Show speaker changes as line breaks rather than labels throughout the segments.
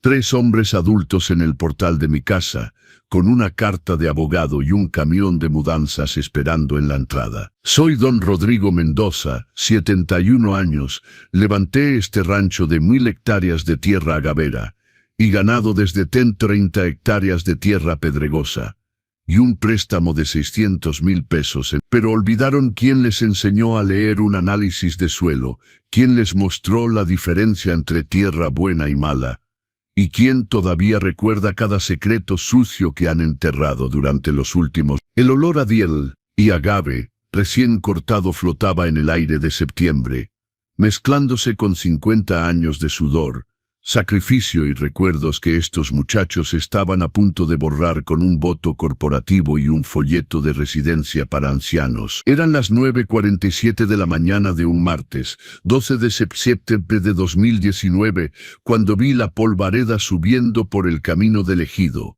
3 hombres adultos en el portal de mi casa, con una carta de abogado y un camión de mudanzas esperando en la entrada. Soy don Rodrigo Mendoza, 71 años, levanté este rancho de 1000 hectáreas de tierra agavera, y ganado desde 30 hectáreas de tierra pedregosa, y un préstamo de 600,000 pesos. Pero olvidaron quién les enseñó a leer un análisis de suelo, quién les mostró la diferencia entre tierra buena y mala, y quién todavía recuerda cada secreto sucio que han enterrado durante los últimos. El olor a diel y agave, recién cortado, flotaba en el aire de septiembre, mezclándose con 50 años de sudor, sacrificio y recuerdos que estos muchachos estaban a punto de borrar con un voto corporativo y un folleto de residencia para ancianos. Eran las 9:47 de la mañana de un martes, 12 de septiembre de 2019, cuando vi la polvareda subiendo por el camino del ejido.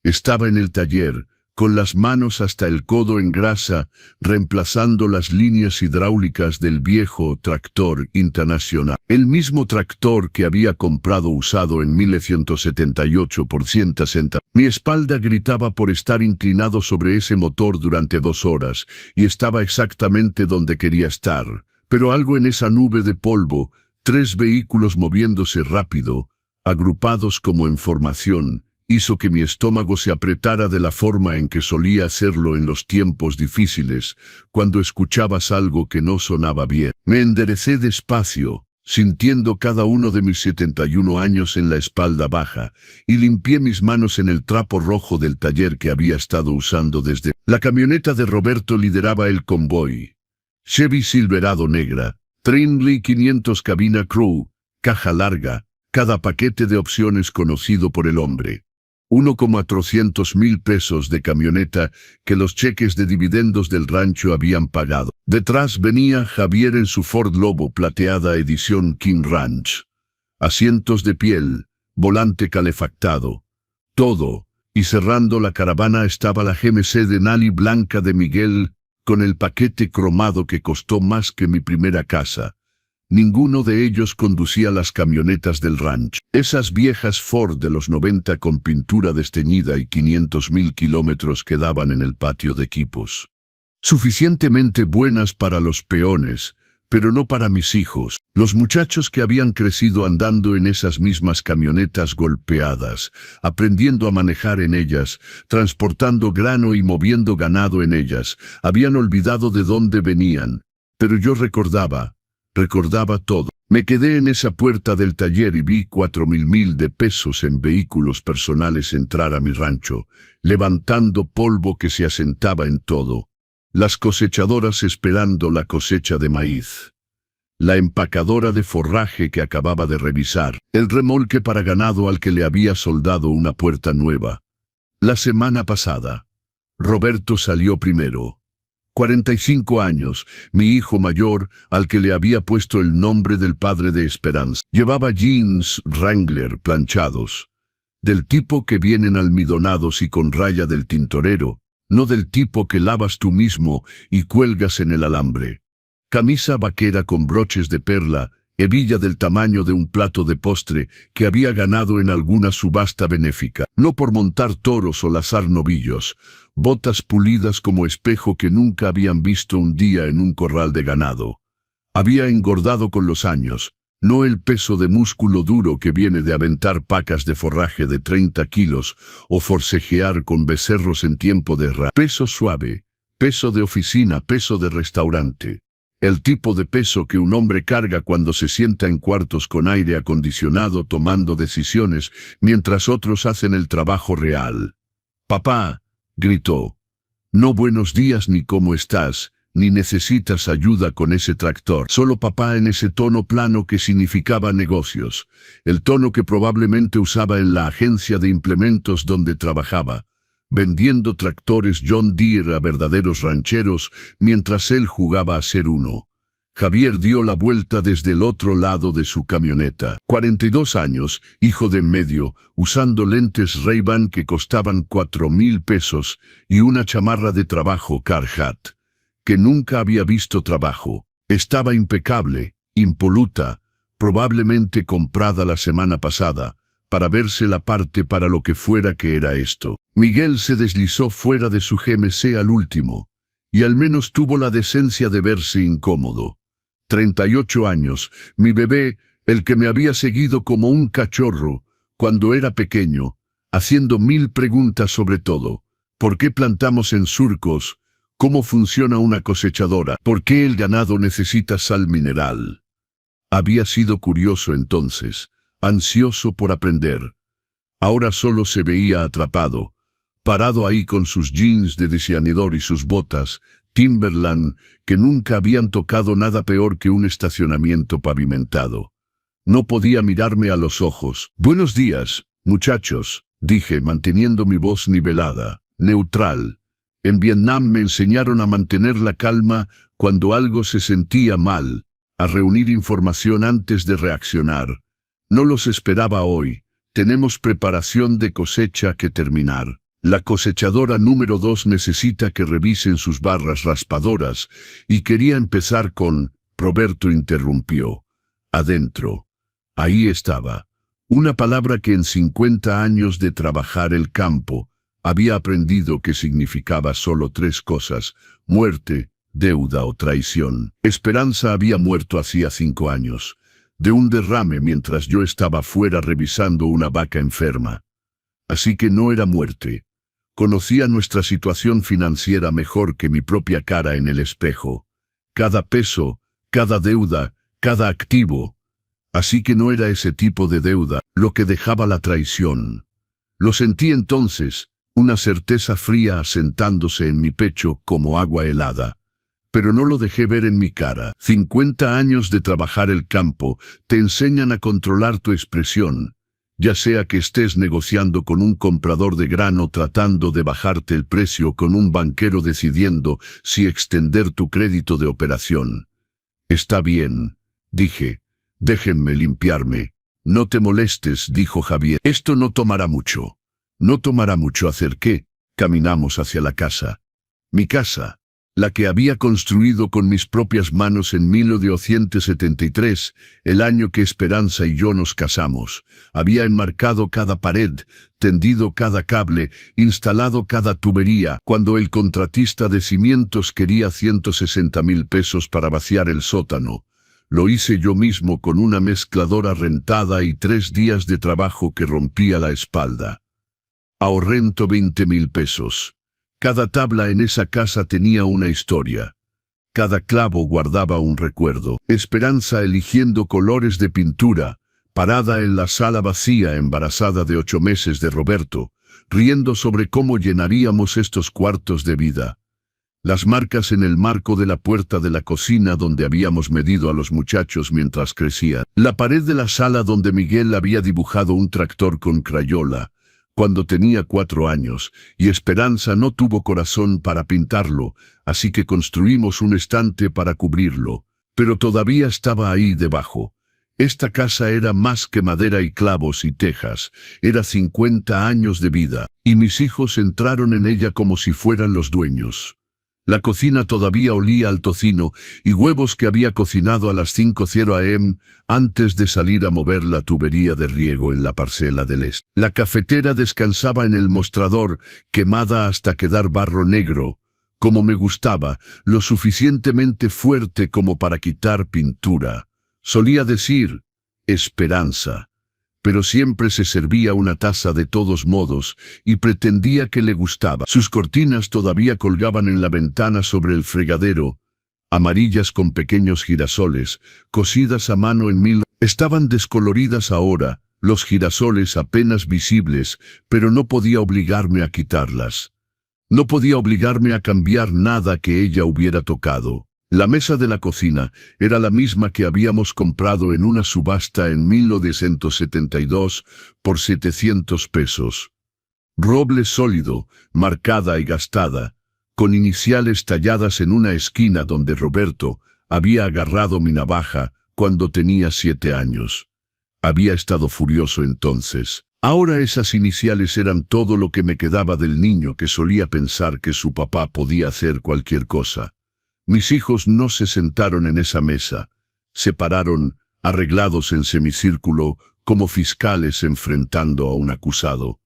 Estaba en el taller, con las manos hasta el codo en grasa, reemplazando las líneas hidráulicas del viejo tractor Internacional. El mismo tractor que había comprado usado en 1978 por 160. Mi espalda gritaba por estar inclinado sobre ese motor durante 2 horas, y estaba exactamente donde quería estar. Pero algo en esa nube de polvo, 3 vehículos moviéndose rápido, agrupados como en formación, hizo que mi estómago se apretara de la forma en que solía hacerlo en los tiempos difíciles, cuando escuchabas algo que no sonaba bien. Me enderecé despacio, sintiendo cada uno de mis 71 años en la espalda baja, y limpié mis manos en el trapo rojo del taller que había estado usando desde... La camioneta de Roberto lideraba el convoy. Chevy Silverado negra, Trinley 500 cabina crew, caja larga, cada paquete de opciones conocido por el hombre. 1,300,000 pesos de camioneta que los cheques de dividendos del rancho habían pagado. Detrás venía Javier en su Ford Lobo plateada edición King Ranch. Asientos de piel, volante calefactado. Todo, y cerrando la caravana estaba la GMC Denali blanca de Miguel, con el paquete cromado que costó más que mi primera casa. Ninguno de ellos conducía las camionetas del rancho. Esas viejas Ford de los 90 con pintura desteñida y 500,000 kilómetros quedaban en el patio de equipos. Suficientemente buenas para los peones, pero no para mis hijos. Los muchachos que habían crecido andando en esas mismas camionetas golpeadas, aprendiendo a manejar en ellas, transportando grano y moviendo ganado en ellas, habían olvidado de dónde venían. Pero yo recordaba todo. Me quedé en esa puerta del taller y vi 4,000 de pesos en vehículos personales entrar a mi rancho, levantando polvo que se asentaba en todo. Las cosechadoras esperando la cosecha de maíz. La empacadora de forraje que acababa de revisar. El remolque para ganado al que le había soldado una puerta nueva. La semana pasada, Roberto salió primero. 45 años, mi hijo mayor, al que le había puesto el nombre del padre de Esperanza. Llevaba jeans Wrangler planchados, del tipo que vienen almidonados y con raya del tintorero, no del tipo que lavas tú mismo y cuelgas en el alambre. Camisa vaquera con broches de perla, hebilla del tamaño de un plato de postre que había ganado en alguna subasta benéfica, no por montar toros o lazar novillos. Botas pulidas como espejo que nunca habían visto un día en un corral de ganado. Había engordado con los años, no el peso de músculo duro que viene de aventar pacas de forraje de 30 kilos o forcejear con becerros en tiempo de peso suave, peso de oficina, peso de restaurante. El tipo de peso que un hombre carga cuando se sienta en cuartos con aire acondicionado tomando decisiones mientras otros hacen el trabajo real. «Papá», gritó, «no buenos días ni cómo estás, ni necesitas ayuda con ese tractor». Solo papá en ese tono plano que significaba negocios, el tono que probablemente usaba en la agencia de implementos donde trabajaba, vendiendo tractores John Deere a verdaderos rancheros mientras él jugaba a ser uno. Javier dio la vuelta desde el otro lado de su camioneta. 42 años, hijo de en medio, usando lentes Ray-Ban que costaban 4,000 pesos y una chamarra de trabajo Carhartt, que nunca había visto trabajo. Estaba impecable, impoluta, probablemente comprada la semana pasada, para verse la parte para lo que fuera que era esto. Miguel se deslizó fuera de su GMC al último, y al menos tuvo la decencia de verse incómodo. 38 años, mi bebé, el que me había seguido como un cachorro, cuando era pequeño, haciendo 1000 preguntas sobre todo. ¿Por qué plantamos en surcos? ¿Cómo funciona una cosechadora? ¿Por qué el ganado necesita sal mineral? Había sido curioso entonces, ansioso por aprender. Ahora solo se veía atrapado, parado ahí con sus jeans de diseñador y sus botas, Timberland, que nunca habían tocado nada peor que un estacionamiento pavimentado. No podía mirarme a los ojos. «Buenos días, muchachos», dije, manteniendo mi voz nivelada, neutral. En Vietnam me enseñaron a mantener la calma cuando algo se sentía mal, a reunir información antes de reaccionar. No los esperaba hoy. Tenemos preparación de cosecha que terminar. La cosechadora número 2 necesita que revisen sus barras raspadoras, y quería empezar con... Roberto interrumpió. Adentro. Ahí estaba. Una palabra que en 50 años de trabajar el campo, había aprendido que significaba solo 3 cosas: muerte, deuda o traición. Esperanza había muerto hacía 5 años, de un derrame mientras yo estaba fuera revisando una vaca enferma. Así que no era muerte. Conocía nuestra situación financiera mejor que mi propia cara en el espejo. Cada peso, cada deuda, cada activo. Así que no era ese tipo de deuda lo que dejaba la traición. Lo sentí entonces, una certeza fría asentándose en mi pecho como agua helada. Pero no lo dejé ver en mi cara. 50 años de trabajar el campo te enseñan a controlar tu expresión, ya sea que estés negociando con un comprador de grano tratando de bajarte el precio, con un banquero decidiendo si extender tu crédito de operación. «Está bien», dije. «Déjenme limpiarme». «No te molestes», dijo Javier. «Esto no tomará mucho». «No tomará mucho hacer qué». Caminamos hacia la casa. Mi casa, la que había construido con mis propias manos en 1873, el año que Esperanza y yo nos casamos. Había enmarcado cada pared, tendido cada cable, instalado cada tubería. Cuando el contratista de cimientos quería 160,000 pesos para vaciar el sótano, lo hice yo mismo con una mezcladora rentada y 3 días de trabajo que rompía la espalda. Ahorré 20,000 pesos. Cada tabla en esa casa tenía una historia. Cada clavo guardaba un recuerdo. Esperanza eligiendo colores de pintura, parada en la sala vacía, embarazada de 8 meses de Roberto, riendo sobre cómo llenaríamos estos cuartos de vida. Las marcas en el marco de la puerta de la cocina donde habíamos medido a los muchachos mientras crecían. La pared de la sala donde Miguel había dibujado un tractor con crayola cuando tenía 4 años, y Esperanza no tuvo corazón para pintarlo, así que construimos un estante para cubrirlo, pero todavía estaba ahí debajo. Esta casa era más que madera y clavos y tejas, era 50 años de vida, y mis hijos entraron en ella como si fueran los dueños. La cocina todavía olía al tocino y huevos que había cocinado a las 5:00 am antes de salir a mover la tubería de riego en la parcela del este. La cafetera descansaba en el mostrador, quemada hasta quedar barro negro, como me gustaba, lo suficientemente fuerte como para quitar pintura. Solía decir Esperanza, pero siempre se servía una taza de todos modos y pretendía que le gustaba. Sus cortinas todavía colgaban en la ventana sobre el fregadero, amarillas con pequeños girasoles, cosidas a mano en 1000. Estaban descoloridas ahora, los girasoles apenas visibles, pero no podía obligarme a quitarlas. No podía obligarme a cambiar nada que ella hubiera tocado. La mesa de la cocina era la misma que habíamos comprado en una subasta en 1972 por 700 pesos. Roble sólido, marcada y gastada, con iniciales talladas en una esquina donde Roberto había agarrado mi navaja cuando tenía 7 años. Había estado furioso entonces. Ahora esas iniciales eran todo lo que me quedaba del niño que solía pensar que su papá podía hacer cualquier cosa. Mis hijos no se sentaron en esa mesa. Se pararon, arreglados en semicírculo, como fiscales enfrentando a un acusado.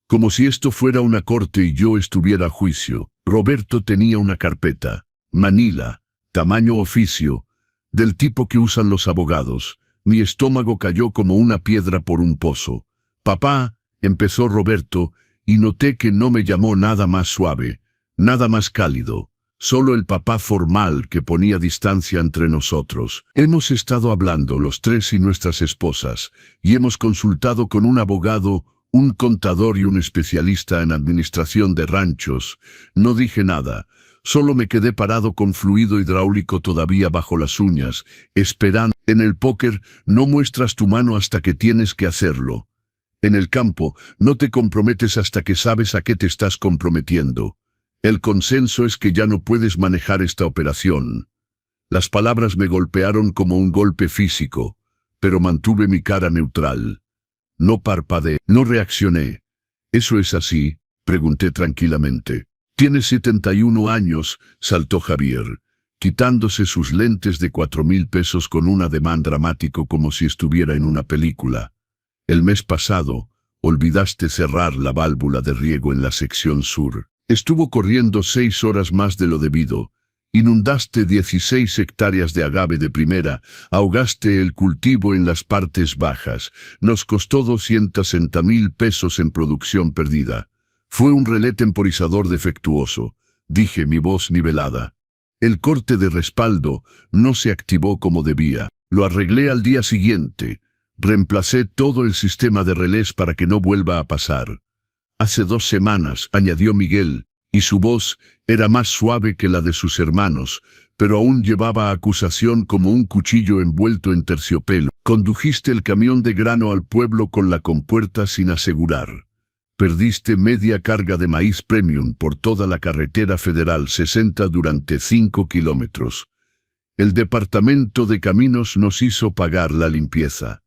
Como si esto fuera una corte y yo estuviera a juicio. Roberto tenía una carpeta, Manila, tamaño oficio, del tipo que usan los abogados. Mi estómago cayó como una piedra por un pozo. Papá, empezó Roberto, y noté que no me llamó nada más suave, nada más cálido. Solo el papá formal que ponía distancia entre nosotros. Hemos estado hablando los tres y nuestras esposas, y hemos consultado con un abogado, un contador y un especialista en administración de ranchos. No dije nada, solo me quedé parado con fluido hidráulico todavía bajo las uñas, esperando. En el póker no muestras tu mano hasta que tienes que hacerlo. En el campo no te comprometes hasta que sabes a qué te estás comprometiendo. El consenso es que ya no puedes manejar esta operación. Las palabras me golpearon como un golpe físico, pero mantuve mi cara neutral. No parpadeé, no reaccioné. ¿Eso es así?, pregunté tranquilamente. Tienes 71 años, saltó Javier, quitándose sus lentes de 4,000 pesos con un ademán dramático como si estuviera en una película. El mes pasado, olvidaste cerrar la válvula de riego en la sección sur. Estuvo corriendo 6 horas más de lo debido. Inundaste 16 hectáreas de agave de primera, ahogaste el cultivo en las partes bajas. Nos costó 260,000 pesos en producción perdida. Fue un relé temporizador defectuoso, dije, mi voz nivelada. El corte de respaldo no se activó como debía. Lo arreglé al día siguiente. Reemplacé todo el sistema de relés para que no vuelva a pasar. Hace 2 semanas, añadió Miguel, y su voz era más suave que la de sus hermanos, pero aún llevaba acusación como un cuchillo envuelto en terciopelo. Condujiste el camión de grano al pueblo con la compuerta sin asegurar. Perdiste media carga de maíz premium por toda la carretera federal 60 durante 5 kilómetros. El departamento de caminos nos hizo pagar la limpieza.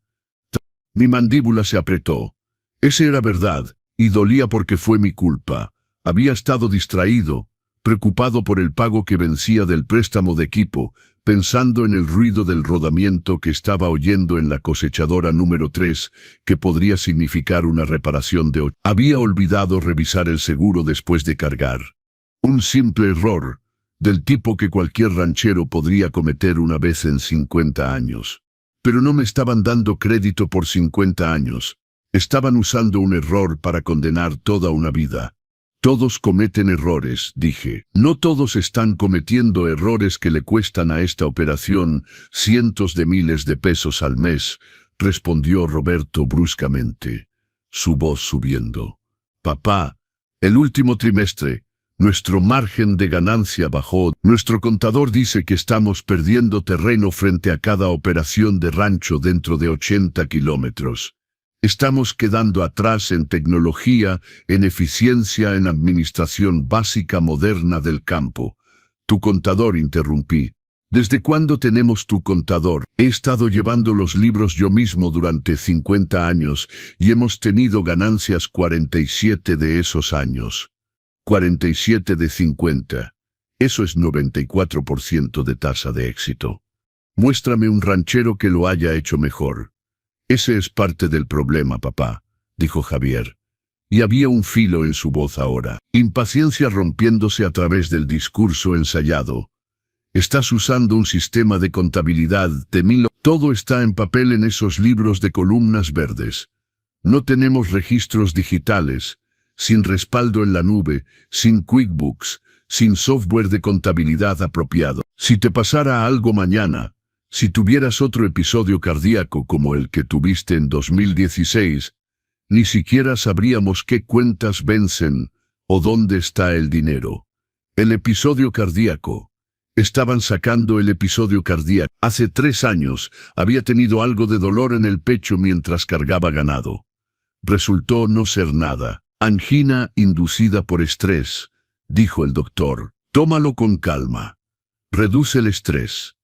Mi mandíbula se apretó. Esa era verdad. Y dolía porque fue mi culpa. Había estado distraído, preocupado por el pago que vencía del préstamo de equipo, pensando en el ruido del rodamiento que estaba oyendo en la cosechadora número 3, que podría significar una reparación de 8. Había olvidado revisar el seguro después de cargar. Un simple error, del tipo que cualquier ranchero podría cometer una vez en 50 años. Pero no me estaban dando crédito por 50 años. Estaban usando un error para condenar toda una vida. Todos cometen errores, dije. No todos están cometiendo errores que le cuestan a esta operación cientos de miles de pesos al mes, respondió Roberto bruscamente, su voz subiendo. Papá, el último trimestre, nuestro margen de ganancia bajó. Nuestro contador dice que estamos perdiendo terreno frente a cada operación de rancho dentro de 80 kilómetros. Estamos quedando atrás en tecnología, en eficiencia, en administración básica moderna del campo. Tu contador, interrumpí. ¿Desde cuándo tenemos tu contador? He estado llevando los libros yo mismo durante 50 años y hemos tenido ganancias 47 de esos años. 47 de 50. Eso es 94% de tasa de éxito. Muéstrame un ranchero que lo haya hecho mejor. Ese es parte del problema, papá, dijo Javier. Y había un filo en su voz ahora. Impaciencia rompiéndose a través del discurso ensayado. Estás usando un sistema de contabilidad de 1000. Todo está en papel en esos libros de columnas verdes. No tenemos registros digitales, sin respaldo en la nube, sin QuickBooks, sin software de contabilidad apropiado. Si te pasara algo mañana, si tuvieras otro episodio cardíaco como el que tuviste en 2016, ni siquiera sabríamos qué cuentas vencen o dónde está el dinero. El episodio cardíaco. Estaban sacando el episodio cardíaco. Hace 3 años había tenido algo de dolor en el pecho mientras cargaba ganado. Resultó no ser nada. Angina inducida por estrés, dijo el doctor. Tómalo con calma. Reduce el estrés.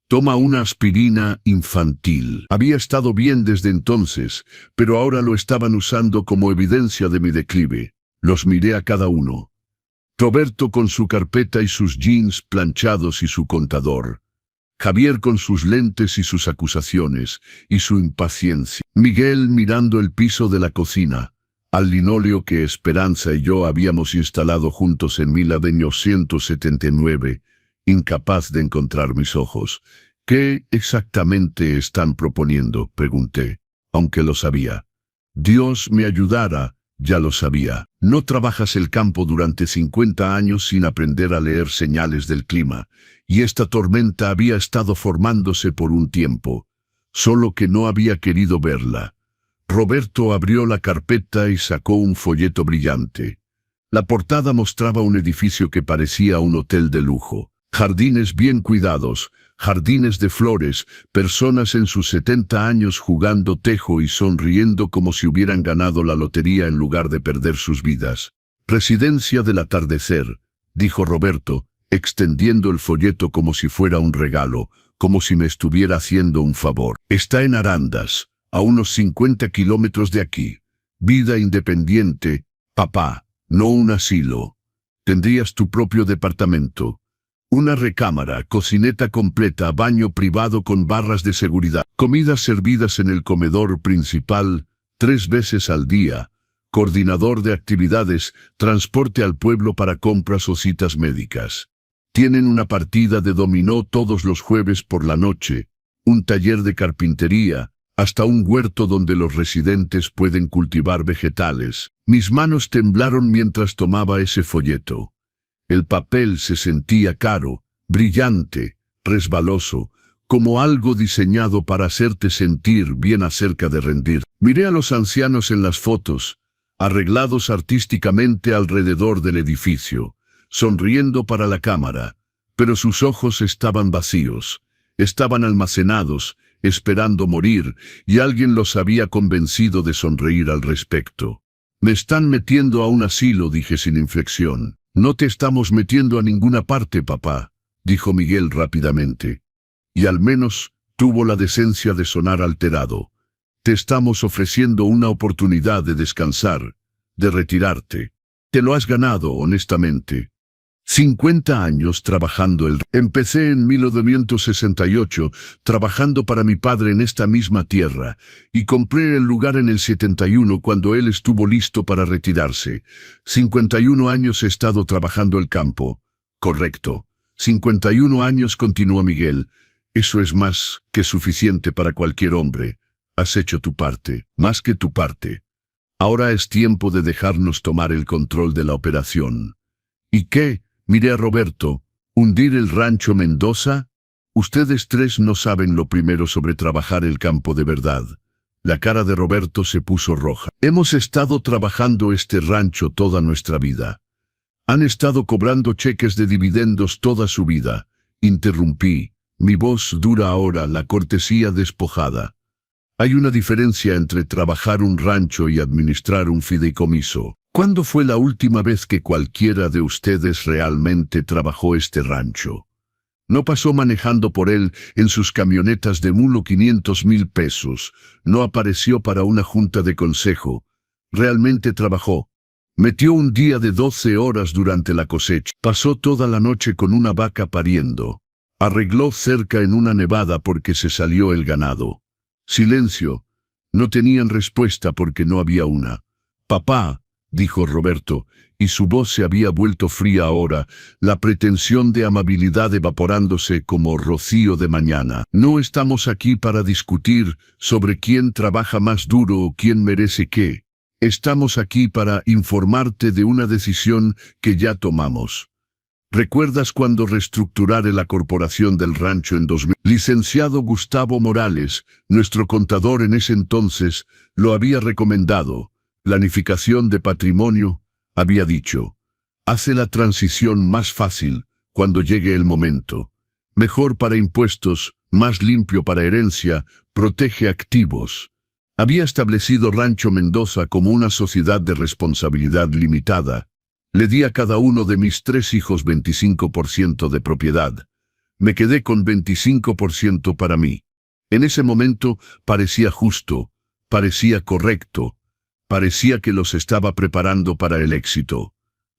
Toma una aspirina infantil. Había estado bien desde entonces, pero ahora lo estaban usando como evidencia de mi declive. Los miré a cada uno. Roberto con su carpeta y sus jeans planchados y su contador. Javier con sus lentes y sus acusaciones, y su impaciencia. Miguel mirando el piso de la cocina, al linóleo que Esperanza y yo habíamos instalado juntos en 1979, incapaz de encontrar mis ojos. ¿Qué exactamente están proponiendo?, pregunté, aunque lo sabía. Dios me ayudara, ya lo sabía. No trabajas el campo durante 50 años sin aprender a leer señales del clima, y esta tormenta había estado formándose por un tiempo, solo que no había querido verla. Roberto abrió la carpeta y sacó un folleto brillante. La portada mostraba un edificio que parecía un hotel de lujo. Jardines bien cuidados, jardines de flores, personas en sus 70 años jugando tejo y sonriendo como si hubieran ganado la lotería en lugar de perder sus vidas. Residencia del atardecer, dijo Roberto, extendiendo el folleto como si fuera un regalo, como si me estuviera haciendo un favor. Está en Arandas, a unos 50 kilómetros de aquí. Vida independiente, papá, no un asilo. Tendrías tu propio departamento. Una recámara, cocineta completa, baño privado con barras de seguridad, comidas servidas en el comedor principal 3 veces al día, coordinador de actividades, transporte al pueblo para compras o citas médicas. Tienen una partida de dominó todos los jueves por la noche, un taller de carpintería, hasta un huerto donde los residentes pueden cultivar vegetales. Mis manos temblaron mientras tomaba ese folleto. El papel se sentía caro, brillante, resbaloso, como algo diseñado para hacerte sentir bien acerca de rendir. Miré a los ancianos en las fotos, arreglados artísticamente alrededor del edificio, sonriendo para la cámara, pero sus ojos estaban vacíos, estaban almacenados, esperando morir, y alguien los había convencido de sonreír al respecto. Me están metiendo a un asilo, dije sin inflexión. No te estamos metiendo a ninguna parte, papá, dijo Miguel rápidamente. Y al menos tuvo la decencia de sonar alterado. Te estamos ofreciendo una oportunidad de descansar, de retirarte. Te lo has ganado, honestamente. 50 años trabajando Empecé en 1968, trabajando para mi padre en esta misma tierra, y compré el lugar en el 71 cuando él estuvo listo para retirarse. 51 años he estado trabajando el campo. Correcto. 51 años, continuó Miguel. Eso es más que suficiente para cualquier hombre. Has hecho tu parte, más que tu parte. Ahora es tiempo de dejarnos tomar el control de la operación. ¿Y qué? Miré a Roberto. ¿Hundir el rancho Mendoza? Ustedes tres no saben lo primero sobre trabajar el campo de verdad. La cara de Roberto se puso roja. Hemos estado trabajando este rancho toda nuestra vida. Han estado cobrando cheques de dividendos toda su vida. Interrumpí. Mi voz dura ahora, la cortesía despojada. Hay una diferencia entre trabajar un rancho y administrar un fideicomiso. ¿Cuándo fue la última vez que cualquiera de ustedes realmente trabajó este rancho? No pasó manejando por él en sus camionetas de mulo 500,000 pesos. No apareció para una junta de consejo. Realmente trabajó. Metió un día de 12 horas durante la cosecha. Pasó toda la noche con una vaca pariendo. Arregló cerca en una nevada porque se salió el ganado. Silencio. No tenían respuesta porque no había una. Papá, dijo Roberto, y su voz se había vuelto fría ahora, la pretensión de amabilidad evaporándose como rocío de mañana. No estamos aquí para discutir sobre quién trabaja más duro o quién merece qué. Estamos aquí para informarte de una decisión que ya tomamos. ¿Recuerdas cuando reestructuraré la corporación del rancho en 2000? Licenciado Gustavo Morales, nuestro contador en ese entonces, lo había recomendado. Planificación de patrimonio, había dicho. Hace la transición más fácil cuando llegue el momento. Mejor para impuestos, más limpio para herencia, protege activos. Había establecido Rancho Mendoza como una sociedad de responsabilidad limitada. Le di a cada uno de mis 3 hijos 25% de propiedad. Me quedé con 25% para mí. En ese momento parecía justo, parecía correcto. Parecía que los estaba preparando para el éxito.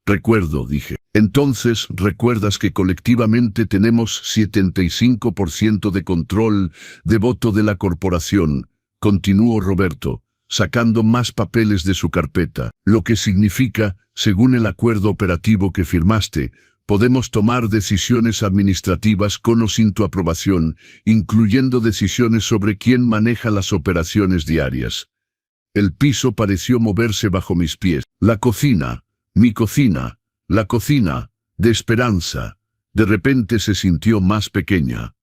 Recuerdo, dije. Entonces, ¿recuerdas que colectivamente tenemos 75% de control de voto de la corporación? Continuó Roberto, sacando más papeles de su carpeta, lo que significa, según el acuerdo operativo que firmaste, podemos tomar decisiones administrativas con o sin tu aprobación, incluyendo decisiones sobre quién maneja las operaciones diarias. El piso pareció moverse bajo mis pies. La cocina, mi cocina, la cocina, de Esperanza, de repente se sintió más pequeña.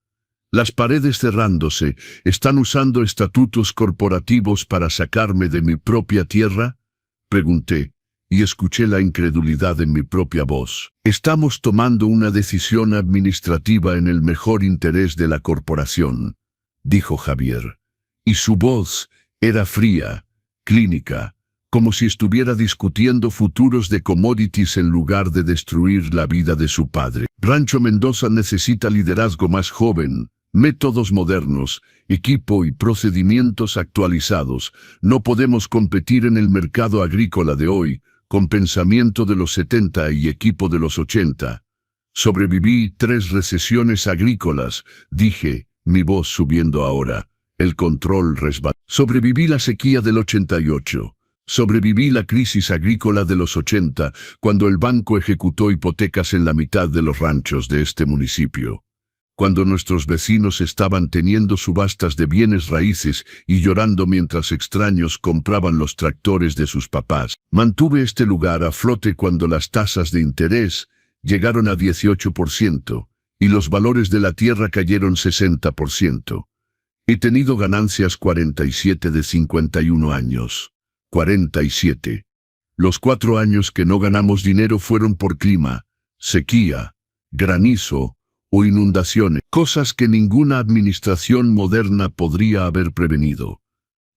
Las paredes cerrándose, ¿están usando estatutos corporativos para sacarme de mi propia tierra? Pregunté, y escuché la incredulidad en mi propia voz. Estamos tomando una decisión administrativa en el mejor interés de la corporación, dijo Javier. Y su voz era fría, clínica, como si estuviera discutiendo futuros de commodities en lugar de destruir la vida de su padre. Rancho Mendoza necesita liderazgo más joven, métodos modernos, equipo y procedimientos actualizados. No podemos competir en el mercado agrícola de hoy, con pensamiento de los 70 y equipo de los 80. Sobreviví 3 recesiones agrícolas, dije, mi voz subiendo ahora. El control resbaló. Sobreviví la sequía del 88. Sobreviví la crisis agrícola de los 80, cuando el banco ejecutó hipotecas en la mitad de los ranchos de este municipio. Cuando nuestros vecinos estaban teniendo subastas de bienes raíces y llorando mientras extraños compraban los tractores de sus papás. Mantuve este lugar a flote cuando las tasas de interés llegaron a 18% y los valores de la tierra cayeron 60%. He tenido ganancias 47 de 51 años. 47. Los 4 años que no ganamos dinero fueron por clima, sequía, granizo o inundaciones, cosas que ninguna administración moderna podría haber prevenido.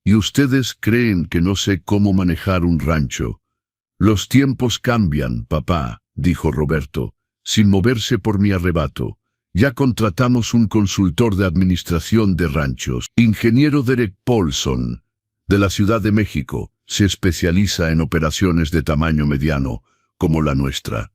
¿Y ustedes creen que no sé cómo manejar un rancho? Los tiempos cambian, papá, dijo Roberto, sin moverse por mi arrebato. Ya contratamos un consultor de administración de ranchos, ingeniero Derek Paulson, de la Ciudad de México. Se especializa en operaciones de tamaño mediano, como la nuestra.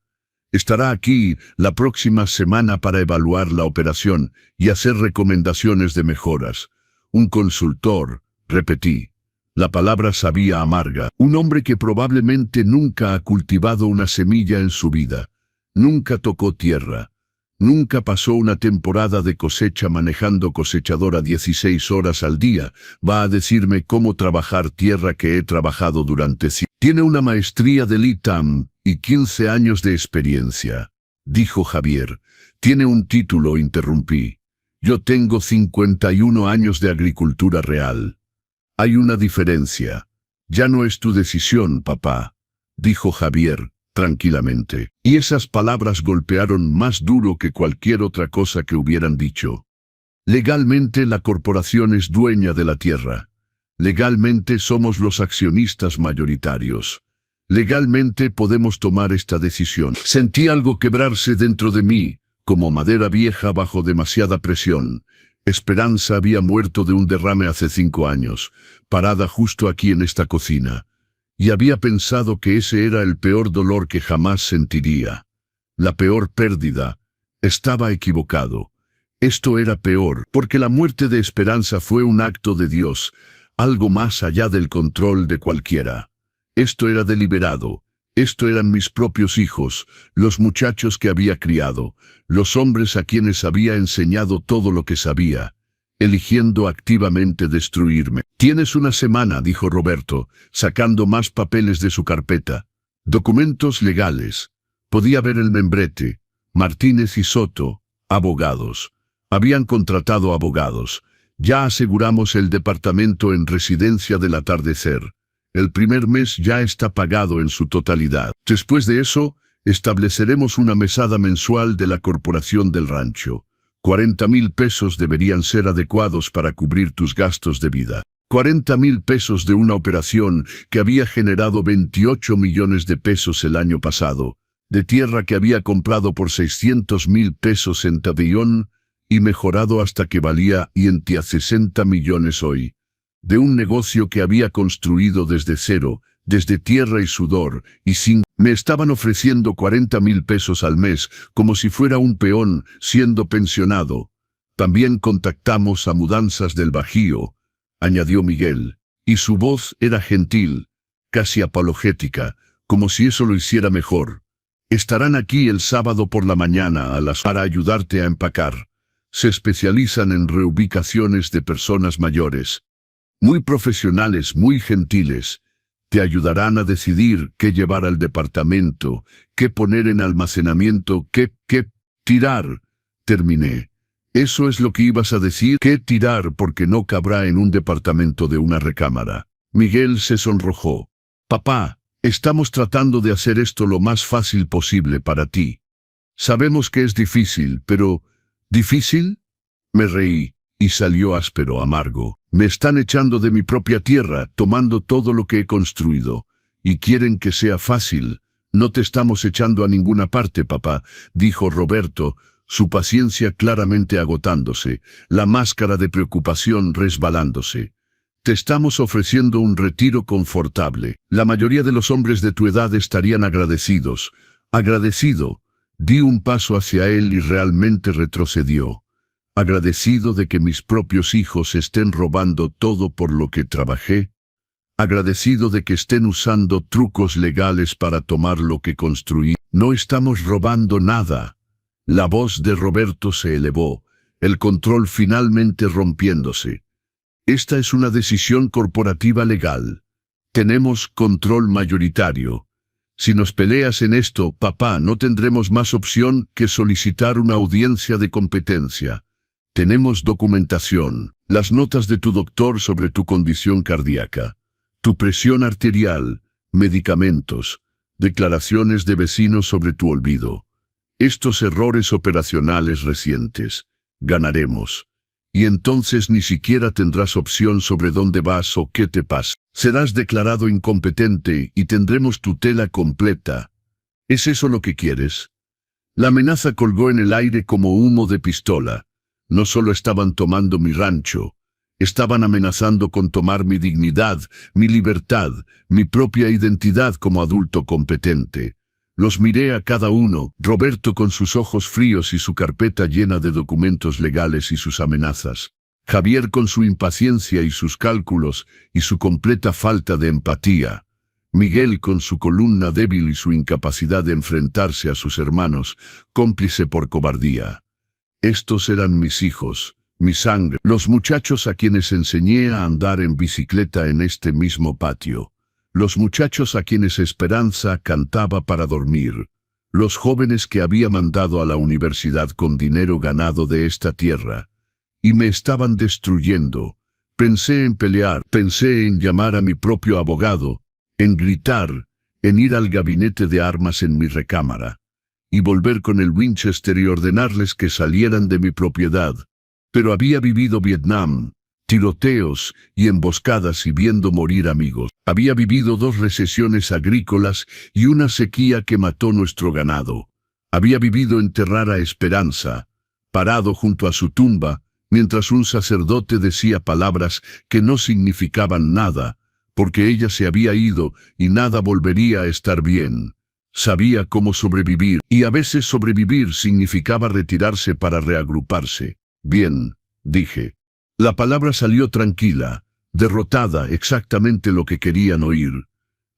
Estará aquí la próxima semana para evaluar la operación y hacer recomendaciones de mejoras. Un consultor, repetí. La palabra sabía amarga. Un hombre que probablemente nunca ha cultivado una semilla en su vida. Nunca tocó tierra. Nunca pasó una temporada de cosecha manejando cosechadora 16 horas al día. Va a decirme cómo trabajar tierra que he trabajado durante 5. Tiene una maestría del ITAM y 15 años de experiencia, dijo Javier. Tiene un título, interrumpí. Yo tengo 51 años de agricultura real. Hay una diferencia. Ya no es tu decisión, papá, dijo Javier tranquilamente. Y esas palabras golpearon más duro que cualquier otra cosa que hubieran dicho. Legalmente la corporación es dueña de la tierra. Legalmente somos los accionistas mayoritarios. Legalmente podemos tomar esta decisión. Sentí algo quebrarse dentro de mí, como madera vieja bajo demasiada presión. Esperanza había muerto de un derrame hace 5 años, parada justo aquí en esta cocina. Y había pensado que ese era el peor dolor que jamás sentiría. La peor pérdida. Estaba equivocado. Esto era peor, porque la muerte de Esperanza fue un acto de Dios, algo más allá del control de cualquiera. Esto era deliberado. Esto eran mis propios hijos, los muchachos que había criado, los hombres a quienes había enseñado todo lo que sabía, eligiendo activamente destruirme. Tienes una semana, dijo Roberto, sacando más papeles de su carpeta. Documentos legales. Podía ver el membrete. Martínez y Soto, abogados. Habían contratado abogados. Ya aseguramos el departamento en Residencia del Atardecer. El primer mes ya está pagado en su totalidad. Después de eso, estableceremos una mesada mensual de la corporación del rancho. 40,000 pesos deberían ser adecuados para cubrir tus gastos de vida. 40,000 pesos de una operación que había generado 28 millones de pesos el año pasado, de tierra que había comprado por 600,000 pesos en Tabillón y mejorado hasta que valía a 60 millones hoy, de un negocio que había construido desde cero, desde tierra y sudor, y me estaban ofreciendo 40,000 pesos al mes, como si fuera un peón siendo pensionado. También contactamos a Mudanzas del Bajío, añadió Miguel, y su voz era gentil, casi apologética, como si eso lo hiciera mejor. Estarán aquí el sábado por la mañana para ayudarte a empacar. Se especializan en reubicaciones de personas mayores. Muy profesionales, muy gentiles. Te ayudarán a decidir qué llevar al departamento, qué poner en almacenamiento, qué tirar. Terminé. Eso es lo que ibas a decir, qué tirar porque no cabrá en un departamento de una recámara. Miguel se sonrojó. Papá, estamos tratando de hacer esto lo más fácil posible para ti. Sabemos que es difícil, pero... ¿Difícil? Me reí, y salió áspero, amargo. Me están echando de mi propia tierra, tomando todo lo que he construido. Y quieren que sea fácil. No te estamos echando a ninguna parte, papá, dijo Roberto, su paciencia claramente agotándose, la máscara de preocupación resbalándose. Te estamos ofreciendo un retiro confortable. La mayoría de los hombres de tu edad estarían agradecidos. Agradecido. Di un paso hacia él y realmente retrocedió. Agradecido de que mis propios hijos estén robando todo por lo que trabajé. Agradecido de que estén usando trucos legales para tomar lo que construí. No estamos robando nada. La voz de Roberto se elevó, el control finalmente rompiéndose. Esta es una decisión corporativa legal. Tenemos control mayoritario. Si nos peleas en esto, papá, no tendremos más opción que solicitar una audiencia de competencia. Tenemos documentación, las notas de tu doctor sobre tu condición cardíaca, tu presión arterial, medicamentos, declaraciones de vecinos sobre tu olvido. Estos errores operacionales recientes. Ganaremos. Y entonces ni siquiera tendrás opción sobre dónde vas o qué te pasa. Serás declarado incompetente y tendremos tutela completa. ¿Es eso lo que quieres? La amenaza colgó en el aire como humo de pistola. No solo estaban tomando mi rancho, estaban amenazando con tomar mi dignidad, mi libertad, mi propia identidad como adulto competente. Los miré a cada uno, Roberto con sus ojos fríos y su carpeta llena de documentos legales y sus amenazas. Javier con su impaciencia y sus cálculos y su completa falta de empatía. Miguel con su columna débil y su incapacidad de enfrentarse a sus hermanos, cómplice por cobardía. Estos eran mis hijos, mi sangre, los muchachos a quienes enseñé a andar en bicicleta en este mismo patio. Los muchachos a quienes Esperanza cantaba para dormir. Los jóvenes que había mandado a la universidad con dinero ganado de esta tierra. Y me estaban destruyendo. Pensé en pelear, pensé en llamar a mi propio abogado, en gritar, en ir al gabinete de armas en mi recámara, y volver con el Winchester y ordenarles que salieran de mi propiedad. Pero había vivido Vietnam, tiroteos y emboscadas y viendo morir amigos. Había vivido 2 recesiones agrícolas y una sequía que mató nuestro ganado. Había vivido enterrar a Esperanza, parado junto a su tumba, mientras un sacerdote decía palabras que no significaban nada, porque ella se había ido y nada volvería a estar bien. Sabía cómo sobrevivir, y a veces sobrevivir significaba retirarse para reagruparse. Bien, dije. La palabra salió tranquila, derrotada, exactamente lo que querían oír.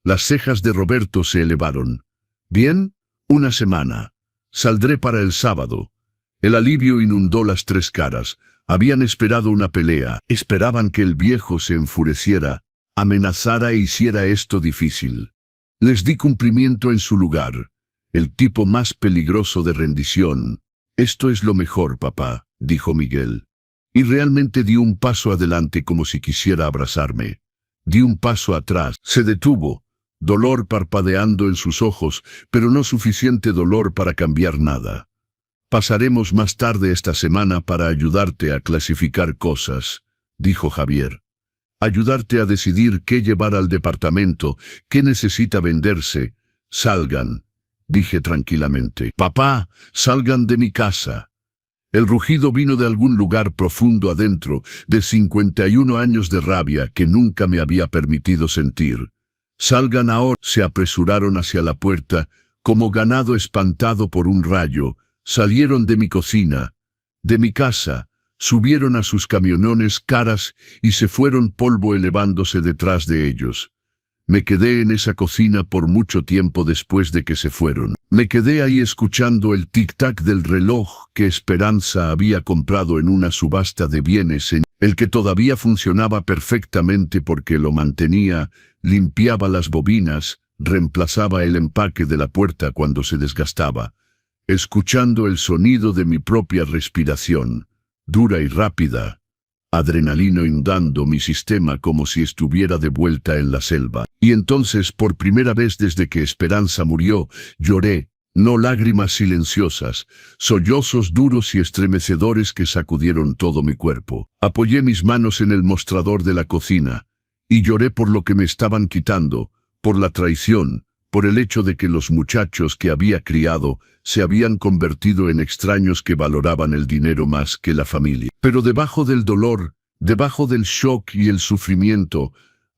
Las cejas de Roberto se elevaron. Bien, 1 semana. Saldré para el sábado. El alivio inundó las 3 caras. Habían esperado una pelea, esperaban que el viejo se enfureciera, amenazara e hiciera esto difícil. Les di cumplimiento en su lugar, el tipo más peligroso de rendición. Esto es lo mejor, papá, dijo Miguel. Y realmente di un paso adelante como si quisiera abrazarme. Di un paso atrás, se detuvo, dolor parpadeando en sus ojos, pero no suficiente dolor para cambiar nada. Pasaremos más tarde esta semana para ayudarte a clasificar cosas, dijo Javier. Ayudarte a decidir qué llevar al departamento, qué necesita venderse. Salgan, dije tranquilamente. Papá, salgan de mi casa. El rugido vino de algún lugar profundo adentro, de 51 años de rabia que nunca me había permitido sentir. Salgan ahora. Se apresuraron hacia la puerta, como ganado espantado por un rayo. Salieron de mi cocina, de mi casa, subieron a sus camionones caras y se fueron polvo elevándose detrás de ellos. Me quedé en esa cocina por mucho tiempo después de que se fueron. Me quedé ahí escuchando el tic-tac del reloj que Esperanza había comprado en una subasta de bienes, el que todavía funcionaba perfectamente porque lo mantenía, limpiaba las bobinas, reemplazaba el empaque de la puerta cuando se desgastaba. Escuchando el sonido de mi propia respiración, dura y rápida, adrenalina inundando mi sistema como si estuviera de vuelta en la selva. Y entonces, por primera vez desde que Esperanza murió, lloré, no lágrimas silenciosas, sollozos duros y estremecedores que sacudieron todo mi cuerpo. Apoyé mis manos en el mostrador de la cocina, y lloré por lo que me estaban quitando, por la traición, por el hecho de que los muchachos que había criado se habían convertido en extraños que valoraban el dinero más que la familia. Pero debajo del dolor, debajo del shock y el sufrimiento,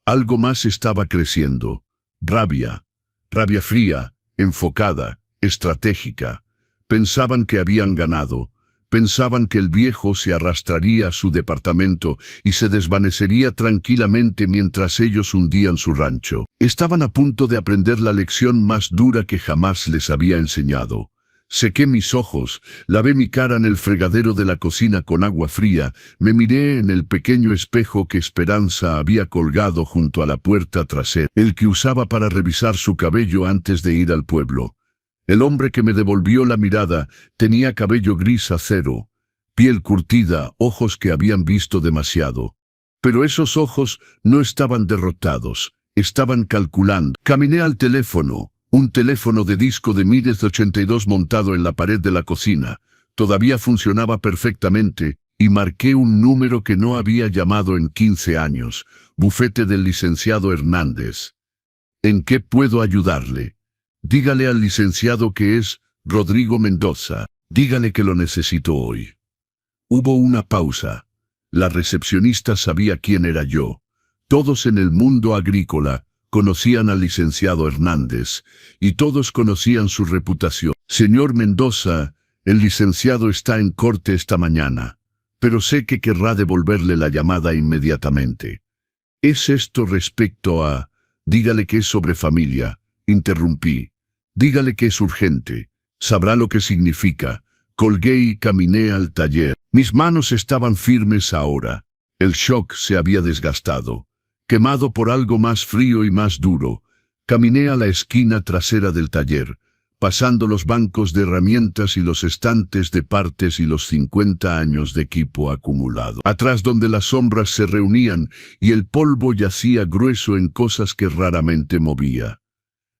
algo más estaba creciendo. Rabia. Rabia fría, enfocada, estratégica. Pensaban que habían ganado. Pensaban que el viejo se arrastraría a su departamento y se desvanecería tranquilamente mientras ellos hundían su rancho. Estaban a punto de aprender la lección más dura que jamás les había enseñado. Sequé mis ojos, lavé mi cara en el fregadero de la cocina con agua fría, me miré en el pequeño espejo que Esperanza había colgado junto a la puerta trasera, el que usaba para revisar su cabello antes de ir al pueblo. El hombre que me devolvió la mirada tenía cabello gris acero, piel curtida, ojos que habían visto demasiado. Pero esos ojos no estaban derrotados, estaban calculando. Caminé al teléfono, un teléfono de disco de 82 montado en la pared de la cocina. Todavía funcionaba perfectamente, y marqué un número que no había llamado en 15 años, bufete del licenciado Hernández. ¿En qué puedo ayudarle? Dígale al licenciado que es Rodrigo Mendoza. Dígale que lo necesito hoy. Hubo una pausa. La recepcionista sabía quién era yo. Todos en el mundo agrícola conocían al licenciado Hernández, y todos conocían su reputación. Señor Mendoza, el licenciado está en corte esta mañana, pero sé que querrá devolverle la llamada inmediatamente. ¿Es esto respecto a...? Dígale que es sobre familia. Interrumpí. Dígale que es urgente. Sabrá lo que significa. Colgué y caminé al taller. Mis manos estaban firmes ahora. El shock se había desgastado. Quemado por algo más frío y más duro, caminé a la esquina trasera del taller, pasando los bancos de herramientas y los estantes de partes y los 50 años de equipo acumulado. Atrás donde las sombras se reunían y el polvo yacía grueso en cosas que raramente movía.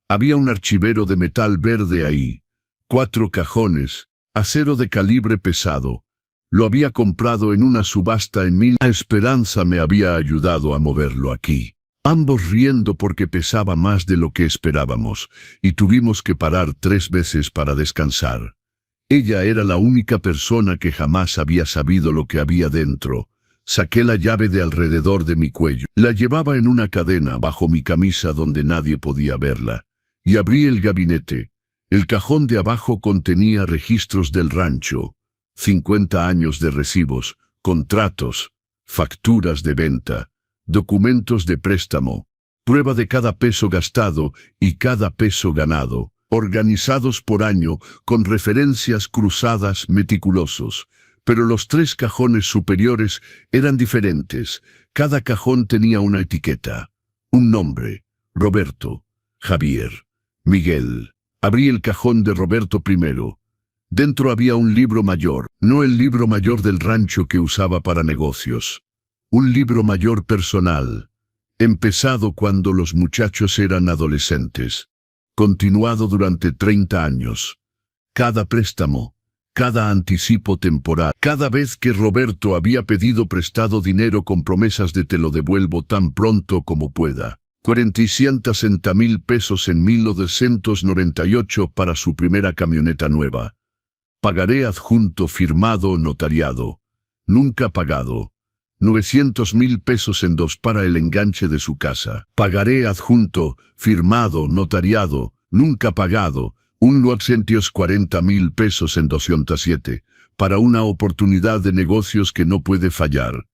Había un archivero de metal verde ahí, 4 cajones, acero de calibre pesado. Lo había comprado en una subasta en 1000. La Esperanza me había ayudado a moverlo aquí. Ambos riendo porque pesaba más de lo que esperábamos, y tuvimos que parar 3 veces para descansar. Ella era la única persona que jamás había sabido lo que había dentro. Saqué la llave de alrededor de mi cuello. La llevaba en una cadena bajo mi camisa donde nadie podía verla. Y abrí el gabinete. El cajón de abajo contenía registros del rancho, 50 años de recibos, contratos, facturas de venta, documentos de préstamo, prueba de cada peso gastado y cada peso ganado, organizados por año con referencias cruzadas meticulosos. Pero los 3 cajones superiores eran diferentes. Cada cajón tenía una etiqueta, un nombre: Roberto, Javier, Miguel. Abrí el cajón de Roberto primero. Dentro había un libro mayor, no el libro mayor del rancho que usaba para negocios. Un libro mayor personal, empezado cuando los muchachos eran adolescentes, continuado durante 30 años. Cada préstamo, cada anticipo temporal, cada vez que Roberto había pedido prestado dinero con promesas de te lo devuelvo tan pronto como pueda. 460,000 pesos en 1998 para su primera camioneta nueva. Pagaré adjunto firmado notariado. Nunca pagado. 900,000 pesos en 2 para el enganche de su casa. Pagaré adjunto, firmado, notariado, nunca pagado, 940,000 pesos en 207, para una oportunidad de negocios que no puede fallar.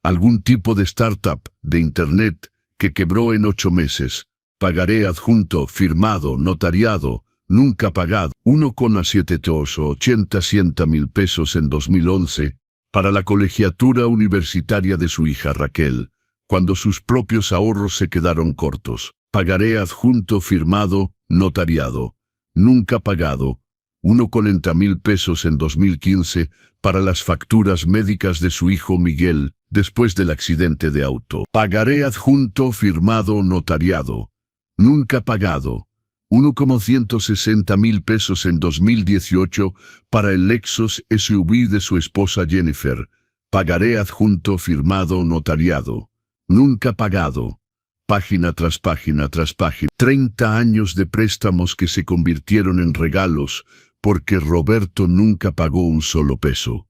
Algún tipo de startup, de internet, que quebró en 8 meses. Pagaré adjunto, firmado, notariado, nunca pagado, 1,780,000 pesos en 2011, para la colegiatura universitaria de su hija Raquel, cuando sus propios ahorros se quedaron cortos. Pagaré adjunto, firmado, notariado, nunca pagado, 1,40,000 pesos en 2015, para las facturas médicas de su hijo Miguel, después del accidente de auto. Pagaré adjunto, firmado, notariado, nunca pagado, 1,160,000 pesos en 2018 para el Lexus SUV de su esposa Jennifer. Pagaré adjunto, firmado, notariado, nunca pagado. Página tras página tras página. 30 años de préstamos que se convirtieron en regalos porque Roberto nunca pagó un solo peso.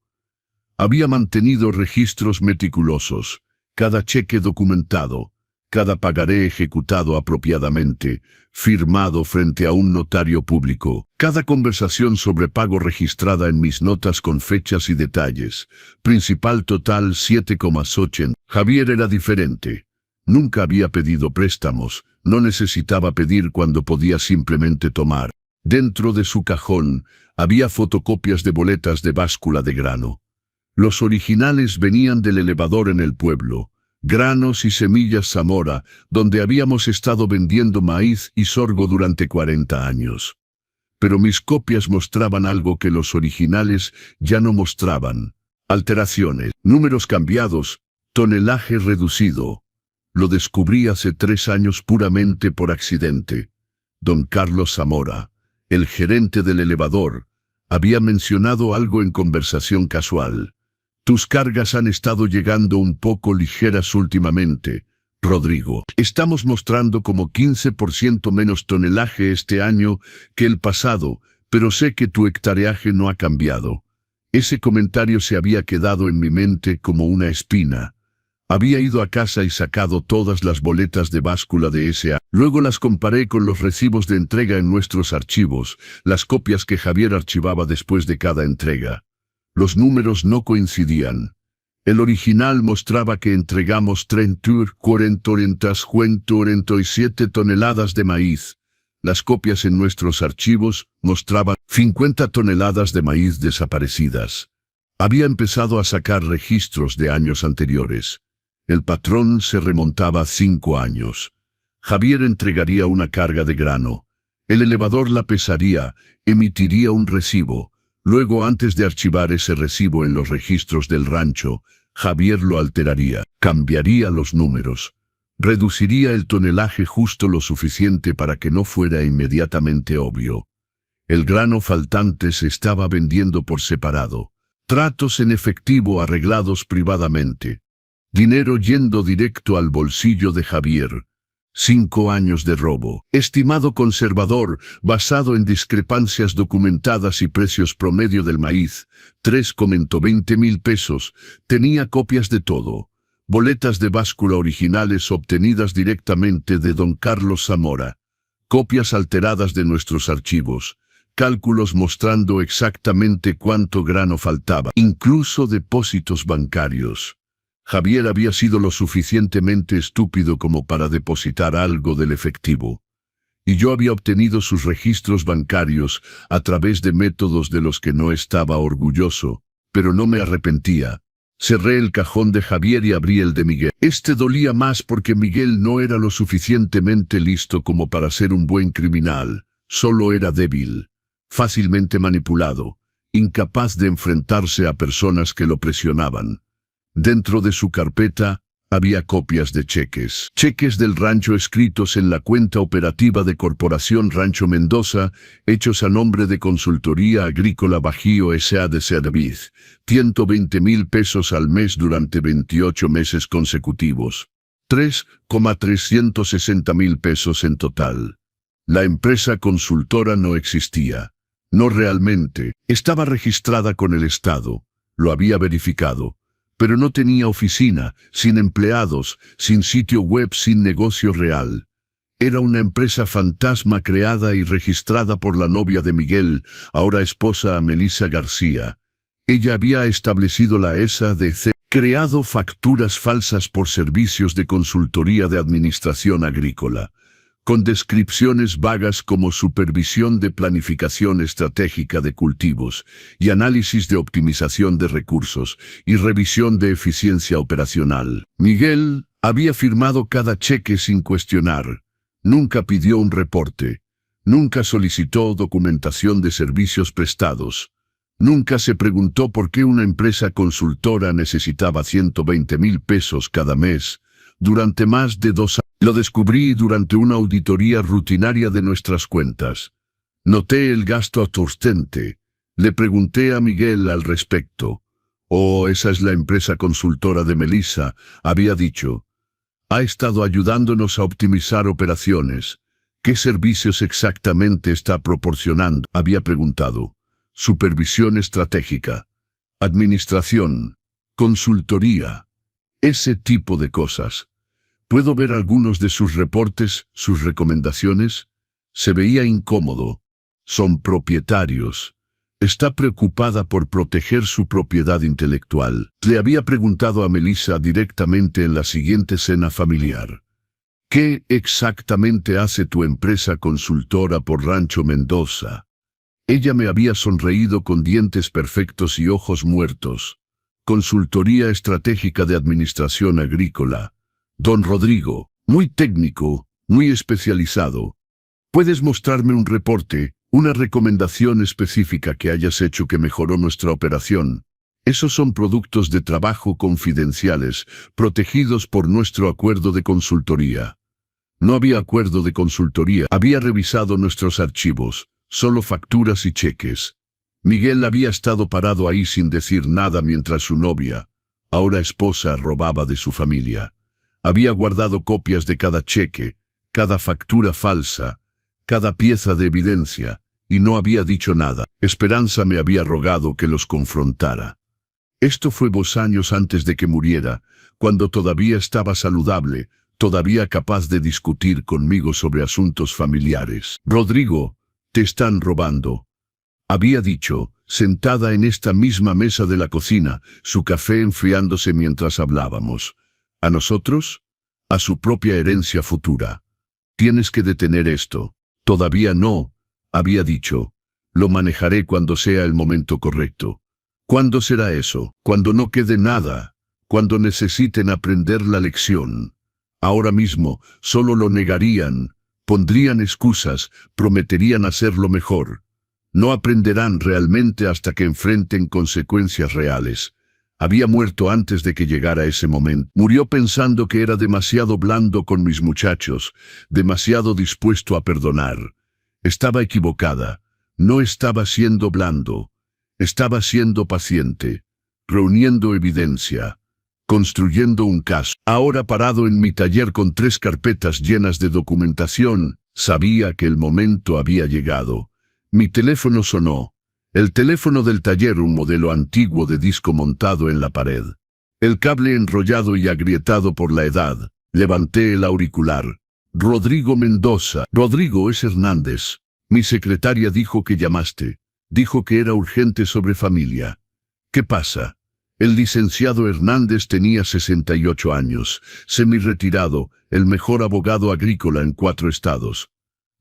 Había mantenido registros meticulosos, cada cheque documentado, cada pagaré ejecutado apropiadamente, firmado frente a un notario público, cada conversación sobre pago registrada en mis notas con fechas y detalles. Principal total 7,8. Javier era diferente. Nunca había pedido préstamos, no necesitaba pedir cuando podía simplemente tomar. Dentro de su cajón había fotocopias de boletas de báscula de grano. Los originales venían del elevador en el pueblo. Granos y Semillas Zamora, donde habíamos estado vendiendo maíz y sorgo durante 40 años. Pero mis copias mostraban algo que los originales ya no mostraban. Alteraciones, números cambiados, tonelaje reducido. Lo descubrí hace 3 años puramente por accidente. Don Carlos Zamora, el gerente del elevador, había mencionado algo en conversación casual. Tus cargas han estado llegando un poco ligeras últimamente, Rodrigo. Estamos mostrando como 15% menos tonelaje este año que el pasado, pero sé que tu hectareaje no ha cambiado. Ese comentario se había quedado en mi mente como una espina. Había ido a casa y sacado todas las boletas de báscula de ese año. Luego las comparé con los recibos de entrega en nuestros archivos, las copias que Javier archivaba después de cada entrega. Los números no coincidían. El original mostraba que entregamos 47 toneladas de maíz. Las copias en nuestros archivos mostraban 50 toneladas de maíz desaparecidas. Había empezado a sacar registros de años anteriores. El patrón se remontaba a 5 años. Javier entregaría una carga de grano. El elevador la pesaría, emitiría un recibo. Luego, antes de archivar ese recibo en los registros del rancho, Javier lo alteraría, cambiaría los números, reduciría el tonelaje justo lo suficiente para que no fuera inmediatamente obvio. El grano faltante se estaba vendiendo por separado. Tratos en efectivo arreglados privadamente. Dinero yendo directo al bolsillo de Javier. 5 años de robo. Estimado conservador, basado en discrepancias documentadas y precios promedio del maíz, 3,20,000 pesos, tenía copias de todo. Boletas de báscula originales obtenidas directamente de don Carlos Zamora. Copias alteradas de nuestros archivos. Cálculos mostrando exactamente cuánto grano faltaba. Incluso depósitos bancarios. Javier había sido lo suficientemente estúpido como para depositar algo del efectivo. Y yo había obtenido sus registros bancarios a través de métodos de los que no estaba orgulloso, pero no me arrepentía. Cerré el cajón de Javier y abrí el de Miguel. Este dolía más porque Miguel no era lo suficientemente listo como para ser un buen criminal. Solo era débil, fácilmente manipulado, incapaz de enfrentarse a personas que lo presionaban. Dentro de su carpeta había copias de cheques. Cheques del rancho escritos en la cuenta operativa de Corporación Rancho Mendoza, hechos a nombre de Consultoría Agrícola Bajío S.A. de Serviz, 120,000 pesos al mes durante 28 meses consecutivos. 3,360,000 pesos en total. La empresa consultora no existía. No realmente. Estaba registrada con el Estado. Lo había verificado. pero no tenía oficina, sin empleados, sin sitio web, sin negocio real. Era una empresa fantasma creada y registrada por la novia de Miguel, ahora esposa a Melissa García. Ella había establecido la SADC, creado facturas falsas por servicios de consultoría de administración agrícola, con descripciones vagas como supervisión de planificación estratégica de cultivos y análisis de optimización de recursos y revisión de eficiencia operacional. Miguel había firmado cada cheque sin cuestionar, nunca pidió un reporte, nunca solicitó documentación de servicios prestados, nunca se preguntó por qué una empresa consultora necesitaba 120,000 pesos cada mes durante más de 2 años. Lo descubrí durante una auditoría rutinaria de nuestras cuentas. Noté el gasto ausente. Le pregunté a Miguel al respecto. «Oh, esa es la empresa consultora de Melissa», había dicho. «Ha estado ayudándonos a optimizar operaciones». «¿Qué servicios exactamente está proporcionando?», había preguntado. «Supervisión estratégica, administración, consultoría, ese tipo de cosas». ¿Puedo ver algunos de sus reportes, sus recomendaciones? Se veía incómodo. Son propietarios. Está preocupada por proteger su propiedad intelectual. Le había preguntado a Melissa directamente en la siguiente cena familiar. ¿Qué exactamente hace tu empresa consultora por Rancho Mendoza? Ella me había sonreído con dientes perfectos y ojos muertos. Consultoría estratégica de administración agrícola. Don Rodrigo, muy técnico, muy especializado. ¿Puedes mostrarme un reporte, una recomendación específica que hayas hecho que mejoró nuestra operación? Esos son productos de trabajo confidenciales, protegidos por nuestro acuerdo de consultoría. No había acuerdo de consultoría. Había revisado nuestros archivos, solo facturas y cheques. Miguel había estado parado ahí sin decir nada mientras su novia, ahora esposa, robaba de su familia. Había guardado copias de cada cheque, cada factura falsa, cada pieza de evidencia, y no había dicho nada. Esperanza me había rogado que los confrontara. Esto fue 2 años antes de que muriera, cuando todavía estaba saludable, todavía capaz de discutir conmigo sobre asuntos familiares. «Rodrigo, te están robando», había dicho, sentada en esta misma mesa de la cocina, su café enfriándose mientras hablábamos. ¿A nosotros? A su propia herencia futura. «Tienes que detener esto». «Todavía no», había dicho. «Lo manejaré cuando sea el momento correcto». «¿Cuándo será eso?» «Cuando no quede nada. Cuando necesiten aprender la lección. Ahora mismo, solo lo negarían, pondrían excusas, prometerían hacerlo mejor. No aprenderán realmente hasta que enfrenten consecuencias reales». Había muerto antes de que llegara ese momento. Murió pensando que era demasiado blando con mis muchachos, demasiado dispuesto a perdonar. Estaba equivocada. No estaba siendo blando. Estaba siendo paciente, reuniendo evidencia, construyendo un caso. Ahora parado en mi taller con 3 carpetas llenas de documentación, sabía que el momento había llegado. Mi teléfono sonó. El teléfono del taller, un modelo antiguo de disco montado en la pared. El cable enrollado y agrietado por la edad. Levanté el auricular. «Rodrigo Mendoza». «Rodrigo, es Hernández. Mi secretaria dijo que llamaste. Dijo que era urgente sobre familia». «¿Qué pasa?» El licenciado Hernández tenía 68 años, semi-retirado, el mejor abogado agrícola en 4 estados.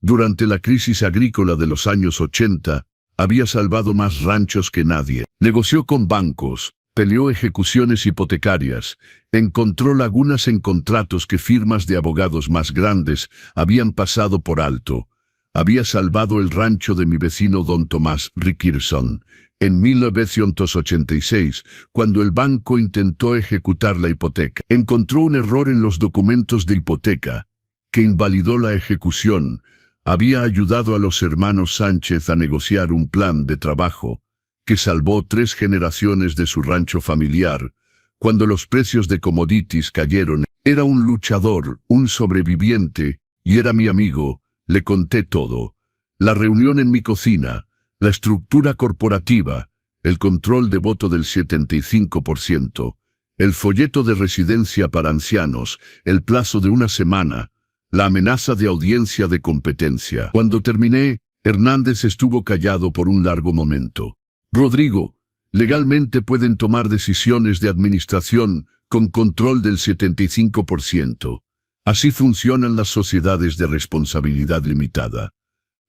Durante la crisis agrícola de los años 80, había salvado más ranchos que nadie. Negoció con bancos, peleó ejecuciones hipotecarias, encontró lagunas en contratos que firmas de abogados más grandes habían pasado por alto. Había salvado el rancho de mi vecino don Tomás Rickerson en 1986, cuando el banco intentó ejecutar la hipoteca. Encontró un error en los documentos de hipoteca, que invalidó la ejecución. Había ayudado a los hermanos Sánchez a negociar un plan de trabajo que salvó 3 generaciones de su rancho familiar. Cuando los precios de commodities cayeron, era un luchador, un sobreviviente, y era mi amigo. Le conté todo. La reunión en mi cocina, la estructura corporativa, el control de voto del 75%, el folleto de residencia para ancianos, el plazo de una semana, la amenaza de audiencia de competencia. Cuando terminé, Hernández estuvo callado por un largo momento. Rodrigo, legalmente pueden tomar decisiones de administración con control del 75%. Así funcionan las sociedades de responsabilidad limitada.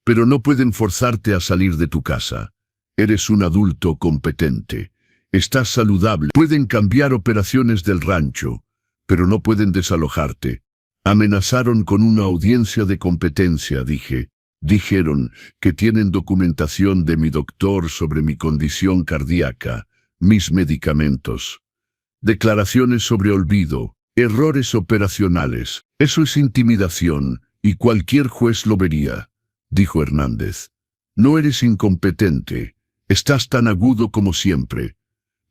Pero no pueden forzarte a salir de tu casa. Eres un adulto competente. Estás saludable. Pueden cambiar operaciones del rancho, pero no pueden desalojarte. Amenazaron con una audiencia de competencia, dije. Dijeron que tienen documentación de mi doctor sobre mi condición cardíaca, mis medicamentos. Declaraciones sobre olvido, errores operacionales. Eso es intimidación, y cualquier juez lo vería, dijo Hernández. No eres incompetente, estás tan agudo como siempre.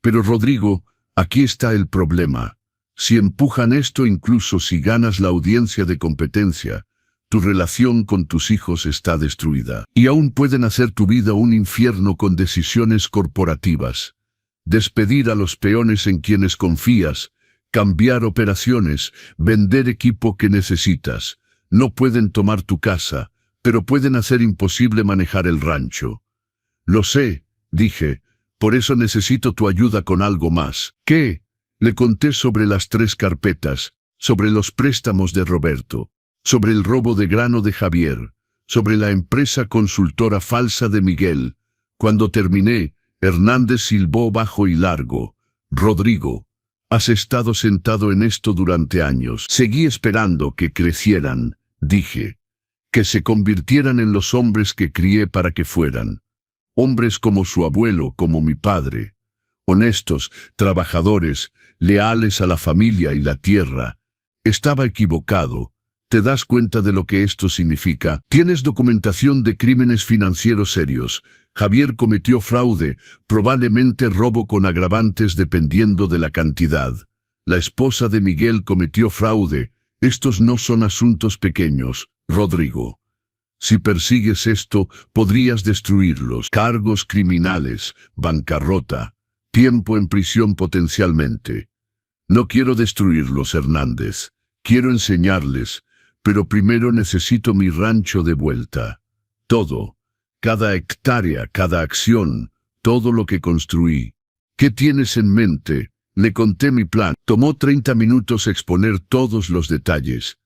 Pero Rodrigo, aquí está el problema. Si empujan esto, incluso si ganas la audiencia de competencia, tu relación con tus hijos está destruida. Y aún pueden hacer tu vida un infierno con decisiones corporativas. Despedir a los peones en quienes confías, cambiar operaciones, vender equipo que necesitas. No pueden tomar tu casa, pero pueden hacer imposible manejar el rancho. Lo sé, dije, por eso necesito tu ayuda con algo más. ¿Qué? Le conté sobre las 3 carpetas, sobre los préstamos de Roberto, sobre el robo de grano de Javier, sobre la empresa consultora falsa de Miguel. Cuando terminé, Hernández silbó bajo y largo. Rodrigo, has estado sentado en esto durante años. Seguí esperando que crecieran, dije, que se convirtieran en los hombres que crié para que fueran. Hombres como su abuelo, como mi padre. Honestos, trabajadores, leales a la familia y la tierra. Estaba equivocado. ¿Te das cuenta de lo que esto significa? Tienes documentación de crímenes financieros serios. Javier cometió fraude, probablemente robo con agravantes dependiendo de la cantidad. La esposa de Miguel cometió fraude. Estos no son asuntos pequeños, Rodrigo. Si persigues esto, podrías destruirlos. Cargos criminales, bancarrota, tiempo en prisión potencialmente. No quiero destruirlos, Hernández. Quiero enseñarles. Pero primero necesito mi rancho de vuelta. Todo, cada hectárea, cada acción, todo lo que construí. ¿Qué tienes en mente? Le conté mi plan. Tomó 30 minutos exponer todos los detalles.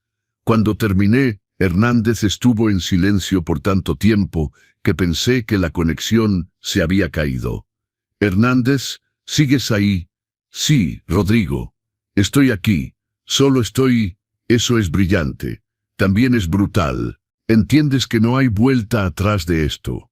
Cuando terminé, Hernández estuvo en silencio por tanto tiempo que pensé que la conexión se había caído. Hernández, ¿sigues ahí? Sí, Rodrigo. Estoy aquí. Solo estoy... Eso es brillante. También es brutal. Entiendes que no hay vuelta atrás de esto.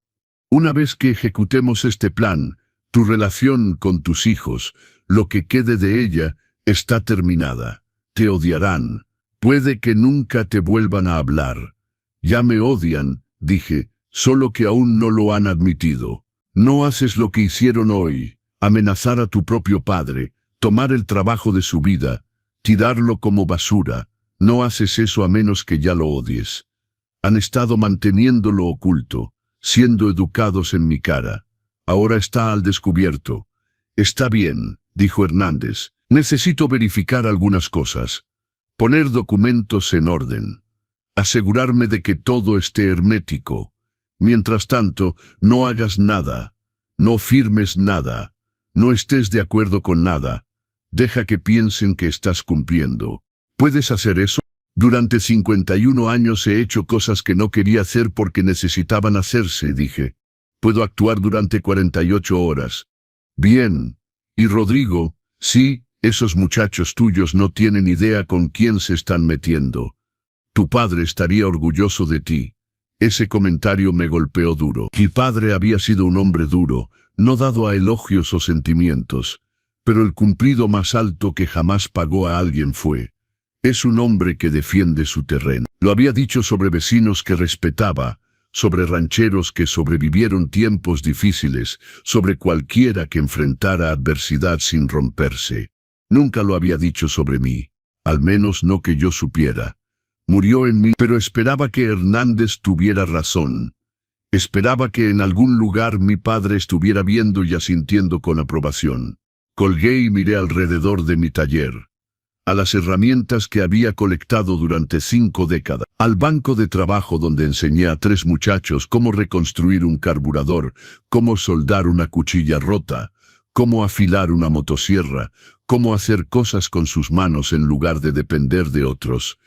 Una vez que ejecutemos este plan, tu relación con tus hijos, lo que quede de ella, está terminada. Te odiarán. Puede que nunca te vuelvan a hablar. Ya me odian, dije, solo que aún no lo han admitido. No haces lo que hicieron hoy, amenazar a tu propio padre, tomar el trabajo de su vida, tirarlo como basura. No haces eso a menos que ya lo odies. Han estado manteniéndolo oculto, siendo educados en mi cara. Ahora está al descubierto. Está bien, dijo Hernández. Necesito verificar algunas cosas. Poner documentos en orden. Asegurarme de que todo esté hermético. Mientras tanto, no hagas nada. No firmes nada. No estés de acuerdo con nada. Deja que piensen que estás cumpliendo. ¿Puedes hacer eso? Durante 51 años he hecho cosas que no quería hacer porque necesitaban hacerse, dije. Puedo actuar durante 48 horas. Bien. Y Rodrigo, sí, esos muchachos tuyos no tienen idea con quién se están metiendo. Tu padre estaría orgulloso de ti. Ese comentario me golpeó duro. Mi padre había sido un hombre duro, no dado a elogios o sentimientos, pero el cumplido más alto que jamás pagó a alguien fue: es un hombre que defiende su terreno. Lo había dicho sobre vecinos que respetaba, sobre rancheros que sobrevivieron tiempos difíciles, sobre cualquiera que enfrentara adversidad sin romperse. Nunca lo había dicho sobre mí, al menos no que yo supiera. Murió en mí, pero esperaba que Hernández tuviera razón. Esperaba que en algún lugar mi padre estuviera viendo y asintiendo con aprobación. Colgué y miré alrededor de mi taller, a las herramientas que había colectado durante 5 décadas, al banco de trabajo donde enseñé a 3 muchachos cómo reconstruir un carburador, cómo soldar una cuchilla rota, cómo afilar una motosierra, cómo hacer cosas con sus manos en lugar de depender de otros.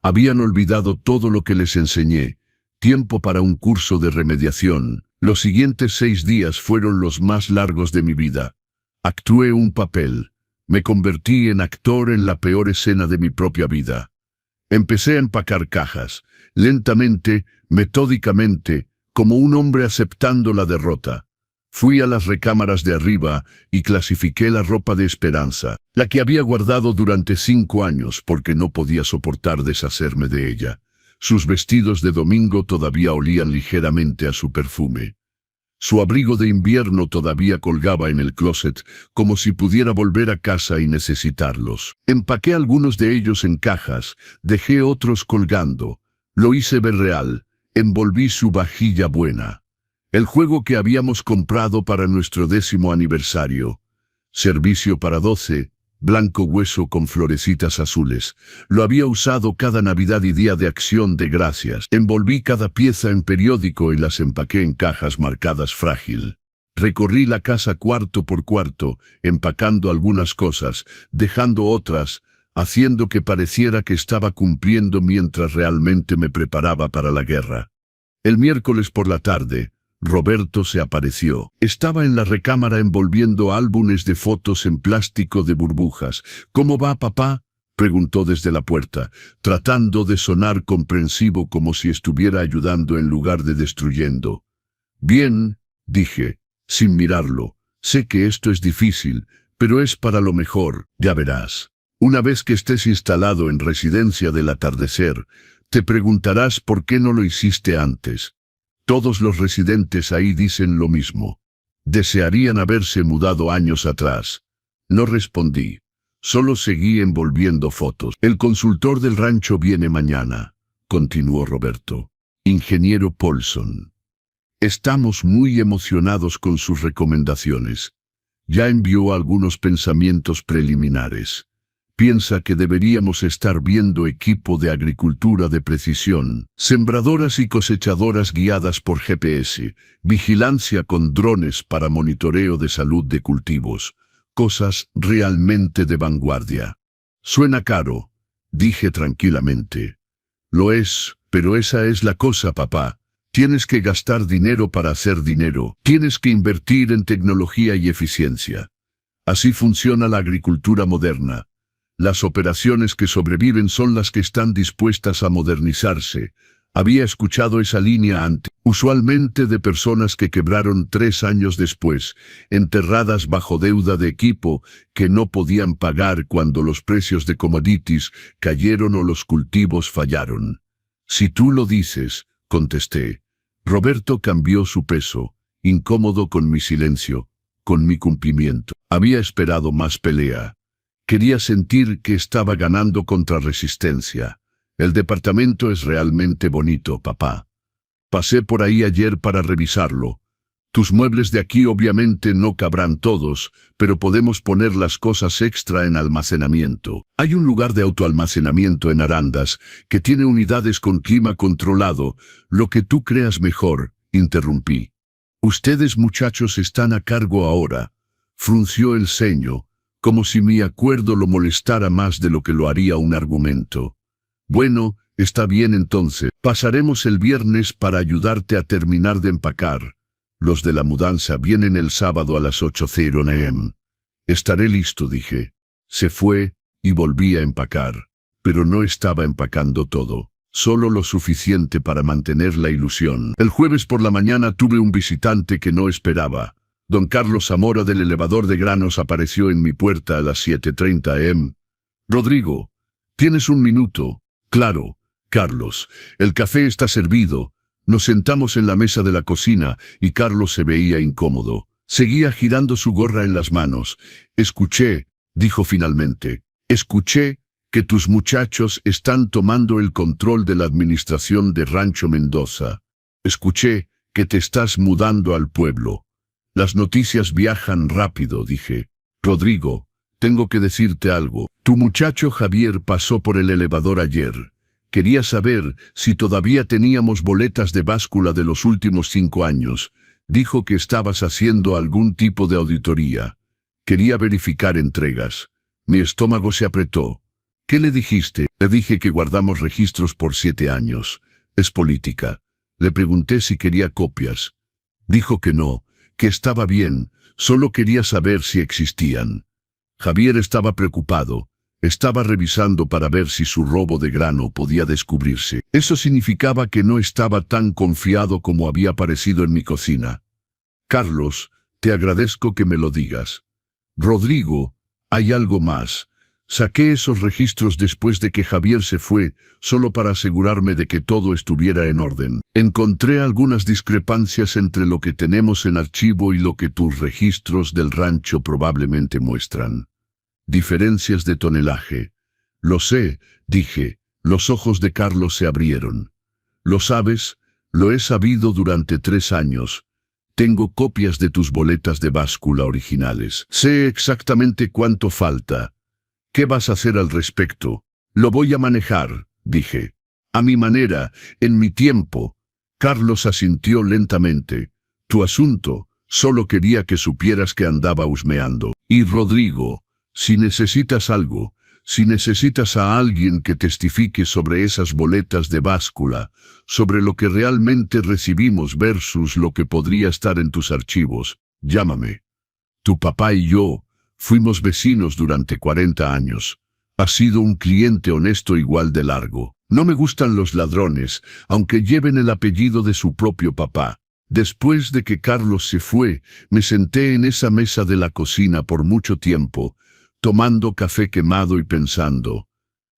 Habían olvidado todo lo que les enseñé. Tiempo para un curso de remediación. Los siguientes 6 días fueron los más largos de mi vida. Actué un papel. Me convertí en actor en la peor escena de mi propia vida. Empecé a empacar cajas, lentamente, metódicamente, como un hombre aceptando la derrota. Fui a las recámaras de arriba y clasifiqué la ropa de Esperanza, la que había guardado durante 5 años porque no podía soportar deshacerme de ella. Sus vestidos de domingo todavía olían ligeramente a su perfume. Su abrigo de invierno todavía colgaba en el closet, como si pudiera volver a casa y necesitarlos. Empaqué algunos de ellos en cajas, dejé otros colgando. Lo hice ver real, envolví su vajilla buena. El juego que habíamos comprado para nuestro 10º aniversario. Servicio para 12, blanco hueso con florecitas azules. Lo había usado cada Navidad y Día de Acción de Gracias. Envolví cada pieza en periódico y las empaqué en cajas marcadas frágil. Recorrí la casa cuarto por cuarto, empacando algunas cosas, dejando otras, haciendo que pareciera que estaba cumpliendo mientras realmente me preparaba para la guerra. El miércoles por la tarde, Roberto se apareció. Estaba en la recámara envolviendo álbumes de fotos en plástico de burbujas. «¿Cómo va, papá?», preguntó desde la puerta, tratando de sonar comprensivo como si estuviera ayudando en lugar de destruyendo. «Bien», dije, sin mirarlo. «Sé que esto es difícil, pero es para lo mejor, ya verás. Una vez que estés instalado en Residencia del Atardecer, te preguntarás por qué no lo hiciste antes. Todos los residentes ahí dicen lo mismo. Desearían haberse mudado años atrás». No respondí. Solo seguí envolviendo fotos. «El consultor del rancho viene mañana», continuó Roberto. «Ingeniero Paulson. Estamos muy emocionados con sus recomendaciones. Ya envió algunos pensamientos preliminares. Piensa que deberíamos estar viendo equipo de agricultura de precisión, sembradoras y cosechadoras guiadas por GPS, vigilancia con drones para monitoreo de salud de cultivos, cosas realmente de vanguardia». «Suena caro», dije tranquilamente. «Lo es, pero esa es la cosa, papá. Tienes que gastar dinero para hacer dinero. Tienes que invertir en tecnología y eficiencia. Así funciona la agricultura moderna. Las operaciones que sobreviven son las que están dispuestas a modernizarse». Había escuchado esa línea antes, usualmente de personas que quebraron 3 años después, enterradas bajo deuda de equipo que no podían pagar cuando los precios de commodities cayeron o los cultivos fallaron. «Si tú lo dices», contesté. Roberto cambió su peso, incómodo con mi silencio, con mi cumplimiento. Había esperado más pelea. Quería sentir que estaba ganando contra resistencia. «El departamento es realmente bonito, papá. Pasé por ahí ayer para revisarlo. Tus muebles de aquí obviamente no cabrán todos, pero podemos poner las cosas extra en almacenamiento. Hay un lugar de autoalmacenamiento en Arandas que tiene unidades con clima controlado. Lo que tú creas mejor», interrumpí. «Ustedes, muchachos, están a cargo ahora». Frunció el ceño, como si mi acuerdo lo molestara más de lo que lo haría un argumento. «Bueno, está bien entonces. Pasaremos el viernes para ayudarte a terminar de empacar. Los de la mudanza vienen el sábado a las 8:00 am. Estaré listo», dije. Se fue y volví a empacar. Pero no estaba empacando todo, solo lo suficiente para mantener la ilusión. El jueves por la mañana tuve un visitante que no esperaba. Don Carlos Zamora del elevador de granos apareció en mi puerta a las 7:30 am. «Rodrigo, ¿tienes un minuto?» «Claro, Carlos. El café está servido». Nos sentamos en la mesa de la cocina y Carlos se veía incómodo. Seguía girando su gorra en las manos. «Escuché», dijo finalmente, «escuché que tus muchachos están tomando el control de la administración de Rancho Mendoza. Escuché que te estás mudando al pueblo». «Las noticias viajan rápido», dije. Rodrigo, tengo que decirte algo. Tu muchacho Javier pasó por el elevador ayer. Quería saber si todavía teníamos boletas de báscula de los últimos 5 años. Dijo que estabas haciendo algún tipo de auditoría. Quería verificar entregas. Mi estómago se apretó. ¿Qué le dijiste? Le dije que guardamos registros por 7 años. Es política. Le pregunté si quería copias. Dijo que no, que estaba bien, solo quería saber si existían. Javier estaba preocupado. Estaba revisando para ver si su robo de grano podía descubrirse. Eso significaba que no estaba tan confiado como había parecido en mi cocina. Carlos, te agradezco que me lo digas. Rodrigo, hay algo más. Saqué esos registros después de que Javier se fue, solo para asegurarme de que todo estuviera en orden. Encontré algunas discrepancias entre lo que tenemos en archivo y lo que tus registros del rancho probablemente muestran. Diferencias de tonelaje. Lo sé, dije. Los ojos de Carlos se abrieron. ¿Lo sabes? Lo he sabido durante 3 años. Tengo copias de tus boletas de báscula originales. Sé exactamente cuánto falta. ¿Qué vas a hacer al respecto? Lo voy a manejar, dije. A mi manera, en mi tiempo. Carlos asintió lentamente. Tu asunto, solo quería que supieras que andaba husmeando. Y Rodrigo, si necesitas algo, si necesitas a alguien que testifique sobre esas boletas de báscula, sobre lo que realmente recibimos versus lo que podría estar en tus archivos, llámame. Tu papá y yo fuimos vecinos durante 40 años. Has sido un cliente honesto igual de largo. No me gustan los ladrones, aunque lleven el apellido de su propio papá. Después de que Carlos se fue, me senté en esa mesa de la cocina por mucho tiempo, tomando café quemado y pensando.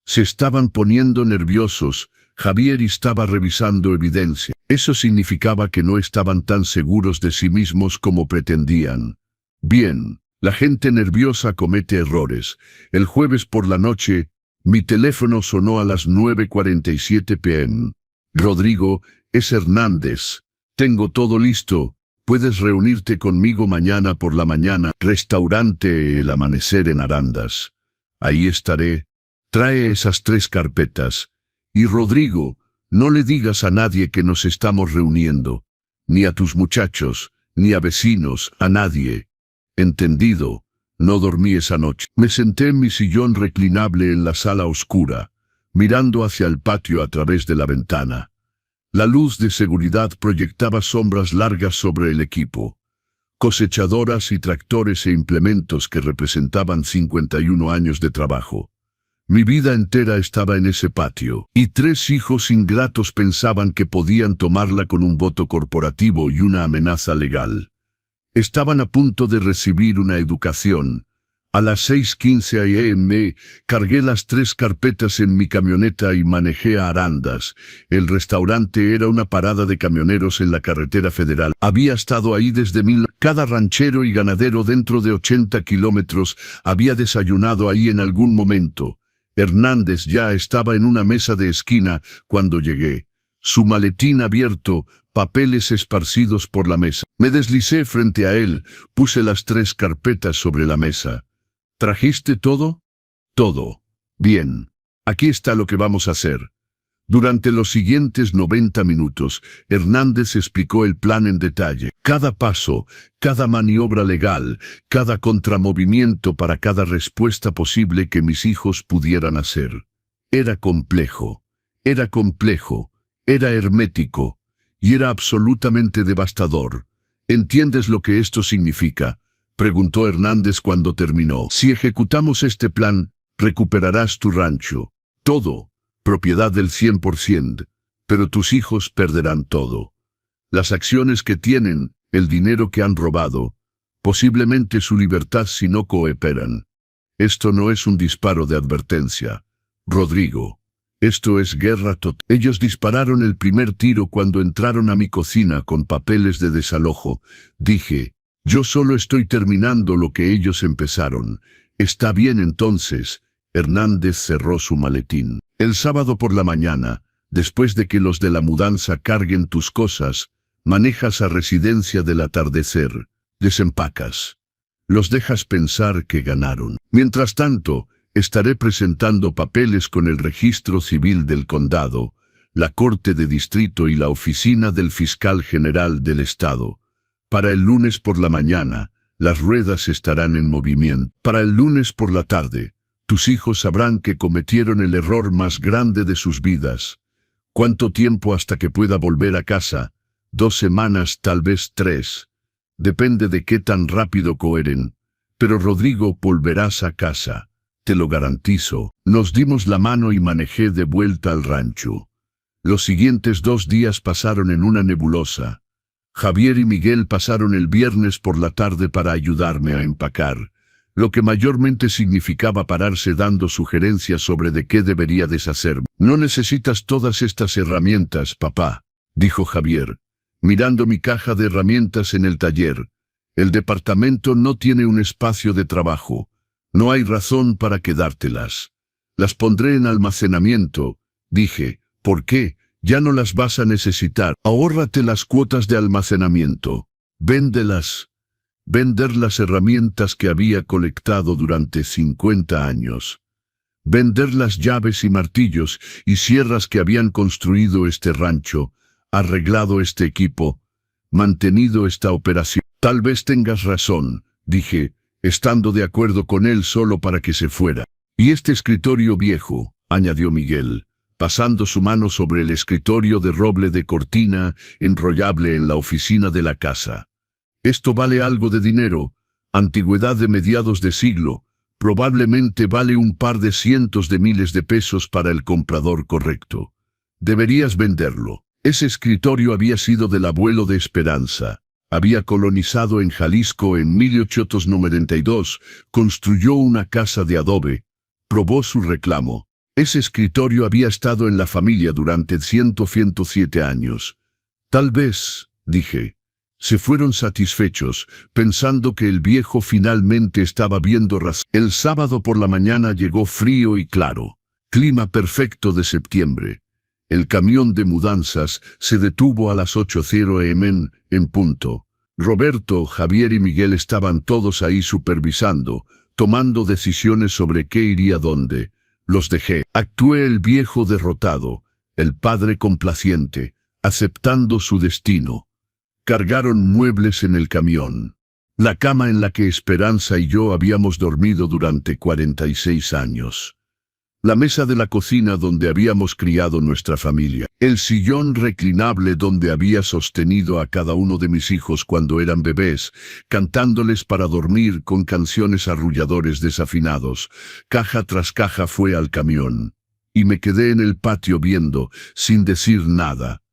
Se estaban poniendo nerviosos. Javier estaba revisando evidencia. Eso significaba que no estaban tan seguros de sí mismos como pretendían. Bien, la gente nerviosa comete errores. El jueves por la noche, mi teléfono sonó a las 9:47 p.m. Rodrigo, es Hernández. Tengo todo listo. Puedes reunirte conmigo mañana por la mañana. Restaurante El Amanecer en Arandas. Ahí estaré. Trae esas 3 carpetas. Y Rodrigo, no le digas a nadie que nos estamos reuniendo. Ni a tus muchachos, ni a vecinos, a nadie. Entendido. No dormí esa noche. Me senté en mi sillón reclinable en la sala oscura, mirando hacia el patio a través de la ventana. La luz de seguridad proyectaba sombras largas sobre el equipo. Cosechadoras y tractores e implementos que representaban 51 años de trabajo. Mi vida entera estaba en ese patio, y 3 hijos ingratos pensaban que podían tomarla con un voto corporativo y una amenaza legal. Estaban a punto de recibir una educación. A las 6:15 a.m. cargué las 3 carpetas en mi camioneta y manejé a Arandas. El restaurante era una parada de camioneros en la carretera federal. Había estado ahí desde Cada ranchero y ganadero dentro de 80 kilómetros había desayunado ahí en algún momento. Hernández ya estaba en una mesa de esquina cuando llegué. Su maletín abierto, papeles esparcidos por la mesa. Me deslicé frente a él, puse las 3 carpetas sobre la mesa. ¿Trajiste todo? Todo. Bien. Aquí está lo que vamos a hacer. Durante los siguientes 90 minutos, Hernández explicó el plan en detalle. Cada paso, cada maniobra legal, cada contramovimiento para cada respuesta posible que mis hijos pudieran hacer. Era complejo. Era hermético. Y era absolutamente devastador. ¿Entiendes lo que esto significa?, preguntó Hernández cuando terminó. Si ejecutamos este plan, recuperarás tu rancho. Todo, propiedad del 100%, pero tus hijos perderán todo. Las acciones que tienen, el dinero que han robado, posiblemente su libertad si no cooperan. Esto no es un disparo de advertencia, Rodrigo. Esto es guerra total. Ellos dispararon el primer tiro cuando entraron a mi cocina con papeles de desalojo. Dije, yo solo estoy terminando lo que ellos empezaron. Está bien entonces. Hernández cerró su maletín. El sábado por la mañana, después de que los de la mudanza carguen tus cosas, manejas a Residencia del Atardecer, desempacas. Los dejas pensar que ganaron. Mientras tanto, estaré presentando papeles con el registro civil del condado, la corte de distrito y la oficina del fiscal general del estado. Para el lunes por la mañana, las ruedas estarán en movimiento. Para el lunes por la tarde, tus hijos sabrán que cometieron el error más grande de sus vidas. ¿Cuánto tiempo hasta que pueda volver a casa? 2 semanas, tal vez 3. Depende de qué tan rápido coheren. Pero Rodrigo, volverás a casa. Te lo garantizo. Nos dimos la mano y manejé de vuelta al rancho. Los siguientes 2 días pasaron en una nebulosa. Javier y Miguel pasaron el viernes por la tarde para ayudarme a empacar, lo que mayormente significaba pararse dando sugerencias sobre de qué debería deshacerme. No necesitas todas estas herramientas, papá, dijo Javier, mirando mi caja de herramientas en el taller. El departamento no tiene un espacio de trabajo. No hay razón para quedártelas. Las pondré en almacenamiento, dije. ¿Por qué? Ya no las vas a necesitar. Ahórrate las cuotas de almacenamiento. Véndelas. Vender las herramientas que había colectado durante 50 años. Vender las llaves y martillos y sierras que habían construido este rancho, arreglado este equipo, mantenido esta operación. Tal vez tengas razón, dije, estando de acuerdo con él solo para que se fuera. Y este escritorio viejo, añadió Miguel, pasando su mano sobre el escritorio de roble de cortina enrollable en la oficina de la casa. Esto vale algo de dinero, antigüedad de mediados de siglo, probablemente vale un par de cientos de miles de pesos para el comprador correcto. Deberías venderlo. Ese escritorio había sido del abuelo de Esperanza. Había colonizado en Jalisco en 1892, construyó una casa de adobe, probó su reclamo. Ese escritorio había estado en la familia durante 107 años. Tal vez, dije. Se fueron satisfechos, pensando que el viejo finalmente estaba viendo razón. El sábado por la mañana llegó frío y claro. Clima perfecto de septiembre. El camión de mudanzas se detuvo a las 8:00 am en punto. Roberto, Javier y Miguel estaban todos ahí supervisando, tomando decisiones sobre qué iría dónde. Los dejé. Actué el viejo derrotado, el padre complaciente, aceptando su destino. Cargaron muebles en el camión. La cama en la que Esperanza y yo habíamos dormido durante 46 años. La mesa de la cocina donde habíamos criado nuestra familia. El sillón reclinable donde había sostenido a cada uno de mis hijos cuando eran bebés, cantándoles para dormir con canciones arrulladores desafinados. Caja tras caja fue al camión. Y me quedé en el patio viendo, sin decir nada.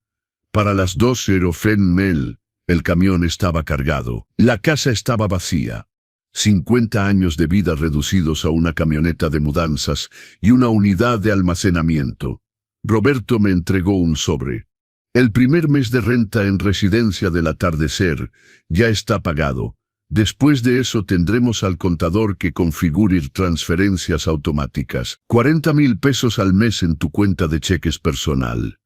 Para las 2:00 el camión estaba cargado. La casa estaba vacía. 50 años de vida reducidos a una camioneta de mudanzas y una unidad de almacenamiento. Roberto me entregó un sobre. El primer mes de renta en Residencia del Atardecer ya está pagado. Después de eso tendremos al contador que configurar transferencias automáticas. 40,000 pesos al mes en tu cuenta de cheques personal.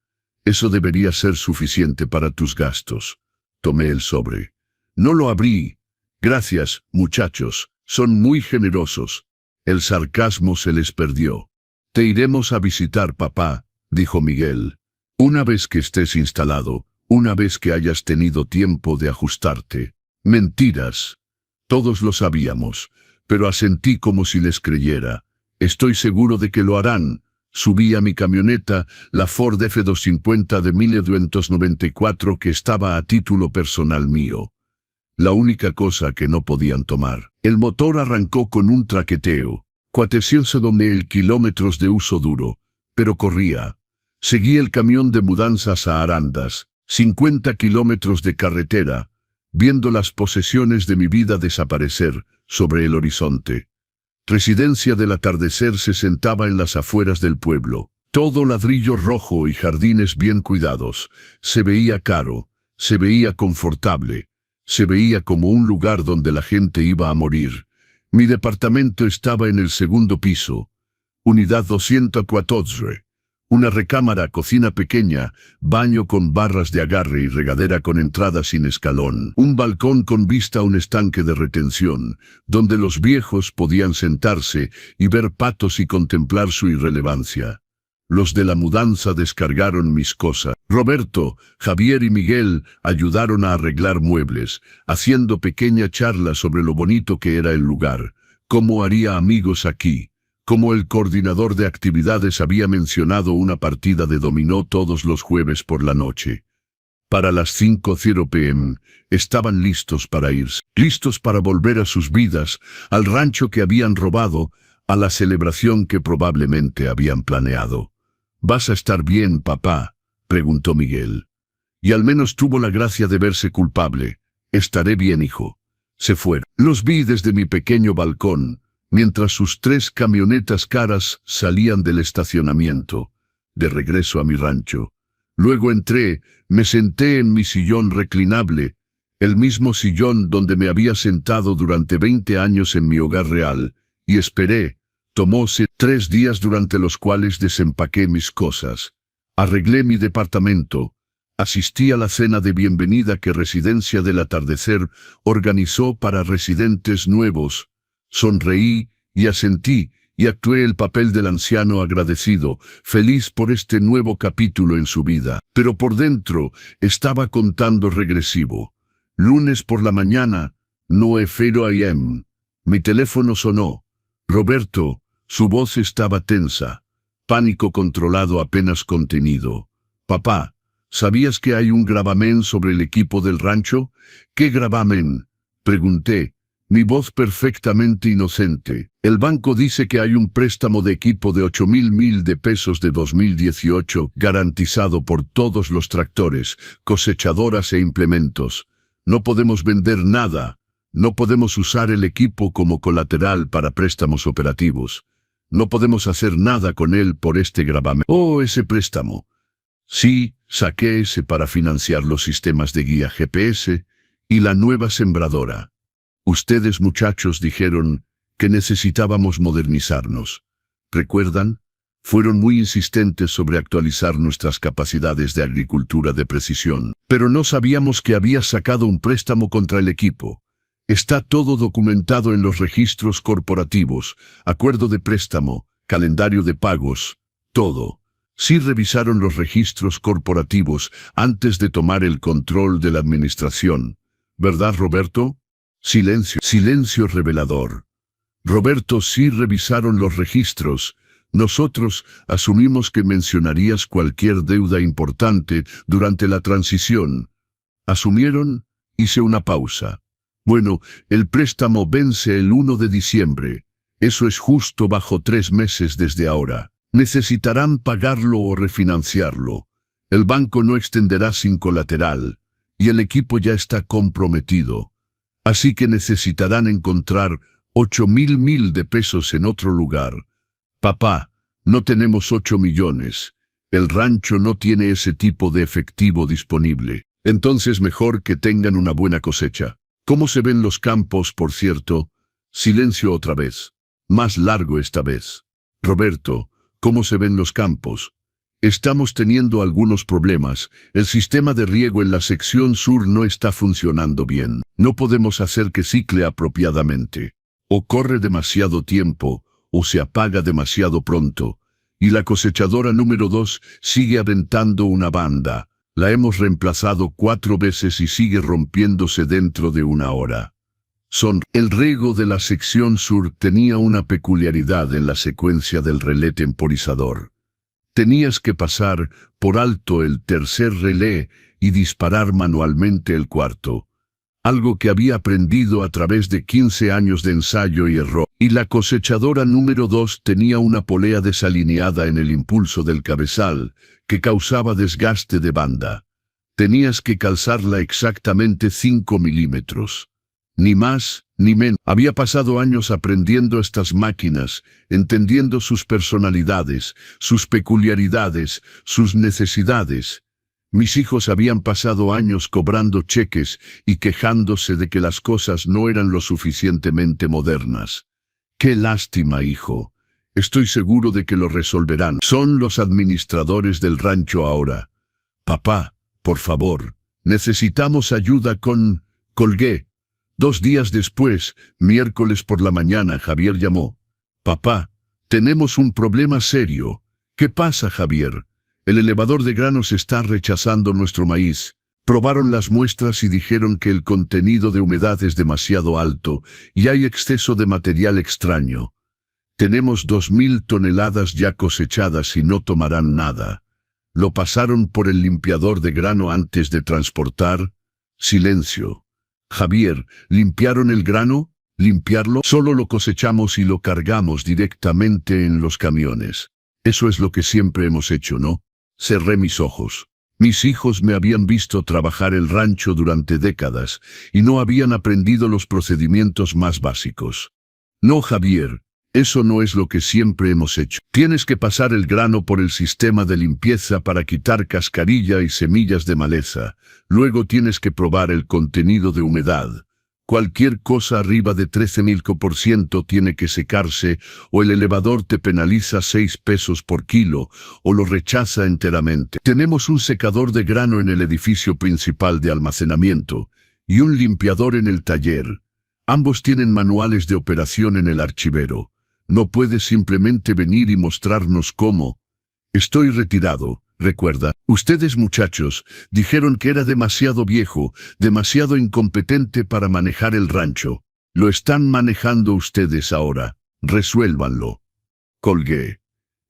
Eso debería ser suficiente para tus gastos. Tomé el sobre. No lo abrí. Gracias, muchachos, son muy generosos. El sarcasmo se les perdió. Te iremos a visitar, papá, dijo Miguel. Una vez que estés instalado, una vez que hayas tenido tiempo de ajustarte. Mentiras. Todos lo sabíamos, pero asentí como si les creyera. Estoy seguro de que lo harán. Subí a mi camioneta, la Ford F250 de 1994 que estaba a título personal mío. La única cosa que no podían tomar. El motor arrancó con un traqueteo. 400,000 kilómetros de uso duro, pero corría. Seguí el camión de mudanzas a Arandas, 50 kilómetros de carretera, viendo las posesiones de mi vida desaparecer sobre el horizonte. Residencia del Atardecer se sentaba en las afueras del pueblo. Todo ladrillo rojo y jardines bien cuidados. Se veía caro, se veía confortable. Se veía como un lugar donde la gente iba a morir. Mi departamento estaba en el segundo piso. Unidad 214. Una recámara, cocina pequeña, baño con barras de agarre y regadera con entrada sin escalón. Un balcón con vista a un estanque de retención, donde los viejos podían sentarse y ver patos y contemplar su irrelevancia. Los de la mudanza descargaron mis cosas. Roberto, Javier y Miguel ayudaron a arreglar muebles, haciendo pequeña charla sobre lo bonito que era el lugar, cómo haría amigos aquí. Como el coordinador de actividades había mencionado una partida de dominó todos los jueves por la noche. Para las 5:00 p.m. estaban listos para irse, listos para volver a sus vidas, al rancho que habían robado, a la celebración que probablemente habían planeado. «¿Vas a estar bien, papá?», preguntó Miguel. Y al menos tuvo la gracia de verse culpable. «Estaré bien, hijo». Se fueron. Los vi desde mi pequeño balcón, mientras sus 3 camionetas caras salían del estacionamiento, de regreso a mi rancho. Luego entré, me senté en mi sillón reclinable, el mismo sillón donde me había sentado durante 20 años en mi hogar real, y esperé. Tomóse 3 días durante los cuales desempaqué mis cosas. Arreglé mi departamento. Asistí a la cena de bienvenida que Residencia del Atardecer organizó para residentes nuevos. Sonreí y asentí y actué el papel del anciano agradecido, feliz por este nuevo capítulo en su vida. Pero por dentro estaba contando regresivo. Lunes por la mañana, 9:00 a.m. Mi teléfono sonó. Roberto, su voz estaba tensa. Pánico controlado apenas contenido. «Papá, ¿sabías que hay un gravamen sobre el equipo del rancho?» «¿Qué gravamen?», pregunté. Mi voz perfectamente inocente. «El banco dice que hay un préstamo de equipo de 8,000 de pesos de 2018 garantizado por todos los tractores, cosechadoras e implementos. No podemos vender nada. No podemos usar el equipo como colateral para préstamos operativos. No podemos hacer nada con él por este gravamen». «Oh, ese préstamo». «Sí, saqué ese para financiar los sistemas de guía GPS y la nueva sembradora. Ustedes, muchachos, dijeron que necesitábamos modernizarnos. ¿Recuerdan? Fueron muy insistentes sobre actualizar nuestras capacidades de agricultura de precisión. Pero no sabíamos que había sacado un préstamo contra el equipo. Está todo documentado en los registros corporativos, acuerdo de préstamo, calendario de pagos, todo. Sí revisaron los registros corporativos antes de tomar el control de la administración. ¿Verdad, Roberto?» Silencio. Silencio revelador. «Roberto, sí revisaron los registros. Nosotros asumimos que mencionarías cualquier deuda importante durante la transición». ¿Asumieron? Hice una pausa. «Bueno, el préstamo vence el 1 de diciembre. Eso es justo bajo 3 meses desde ahora. Necesitarán pagarlo o refinanciarlo. El banco no extenderá sin colateral, y el equipo ya está comprometido. Así que necesitarán encontrar 8,000 de pesos en otro lugar. Papá, no tenemos 8 millones. El rancho no tiene ese tipo de efectivo disponible. Entonces mejor que tengan una buena cosecha. ¿Cómo se ven los campos, por cierto?» Silencio otra vez. Más largo esta vez. «Roberto, ¿cómo se ven los campos?» «Estamos teniendo algunos problemas. El sistema de riego en la sección sur no está funcionando bien. No podemos hacer que cicle apropiadamente. O corre demasiado tiempo, o se apaga demasiado pronto. Y la cosechadora número 2 sigue aventando una banda. La hemos reemplazado 4 veces y sigue rompiéndose dentro de 1 hora. El riego de la sección sur tenía una peculiaridad en la secuencia del relé temporizador. Tenías que pasar por alto el tercer relé y disparar manualmente el cuarto. Algo que había aprendido a través de 15 años de ensayo y error. Y la cosechadora número 2 tenía una polea desalineada en el impulso del cabezal, que causaba desgaste de banda. Tenías que calzarla exactamente 5 milímetros. Ni más, ni menos. Había pasado años aprendiendo estas máquinas, entendiendo sus personalidades, sus peculiaridades, sus necesidades. Mis hijos habían pasado años cobrando cheques y quejándose de que las cosas no eran lo suficientemente modernas. «Qué lástima, hijo. Estoy seguro de que lo resolverán. Son los administradores del rancho ahora. Papá, por favor, necesitamos ayuda con... Colgué. 2 días después, miércoles por la mañana, Javier llamó. Papá, tenemos un problema serio. ¿Qué pasa, Javier? El elevador de granos está rechazando nuestro maíz. Probaron las muestras y dijeron que el contenido de humedad es demasiado alto y hay exceso de material extraño. Tenemos 2.000 toneladas ya cosechadas y no tomarán nada. ¿Lo pasaron por el limpiador de grano antes de transportar? Silencio. Javier, ¿limpiaron el grano? ¿Limpiarlo? Solo lo cosechamos y lo cargamos directamente en los camiones. Eso es lo que siempre hemos hecho, ¿no? Cerré mis ojos. Mis hijos me habían visto trabajar el rancho durante décadas y no habían aprendido los procedimientos más básicos. No, Javier, eso no es lo que siempre hemos hecho. Tienes que pasar el grano por el sistema de limpieza para quitar cascarilla y semillas de maleza. Luego tienes que probar el contenido de humedad. Cualquier cosa arriba de 13.000% tiene que secarse o el elevador te penaliza 6 pesos por kilo o lo rechaza enteramente. Tenemos un secador de grano en el edificio principal de almacenamiento y un limpiador en el taller. Ambos tienen manuales de operación en el archivero. No puedes simplemente venir y mostrarnos cómo. Estoy retirado. Recuerda, ustedes muchachos, dijeron que era demasiado viejo, demasiado incompetente para manejar el rancho. Lo están manejando ustedes ahora. Resuélvanlo. Colgué.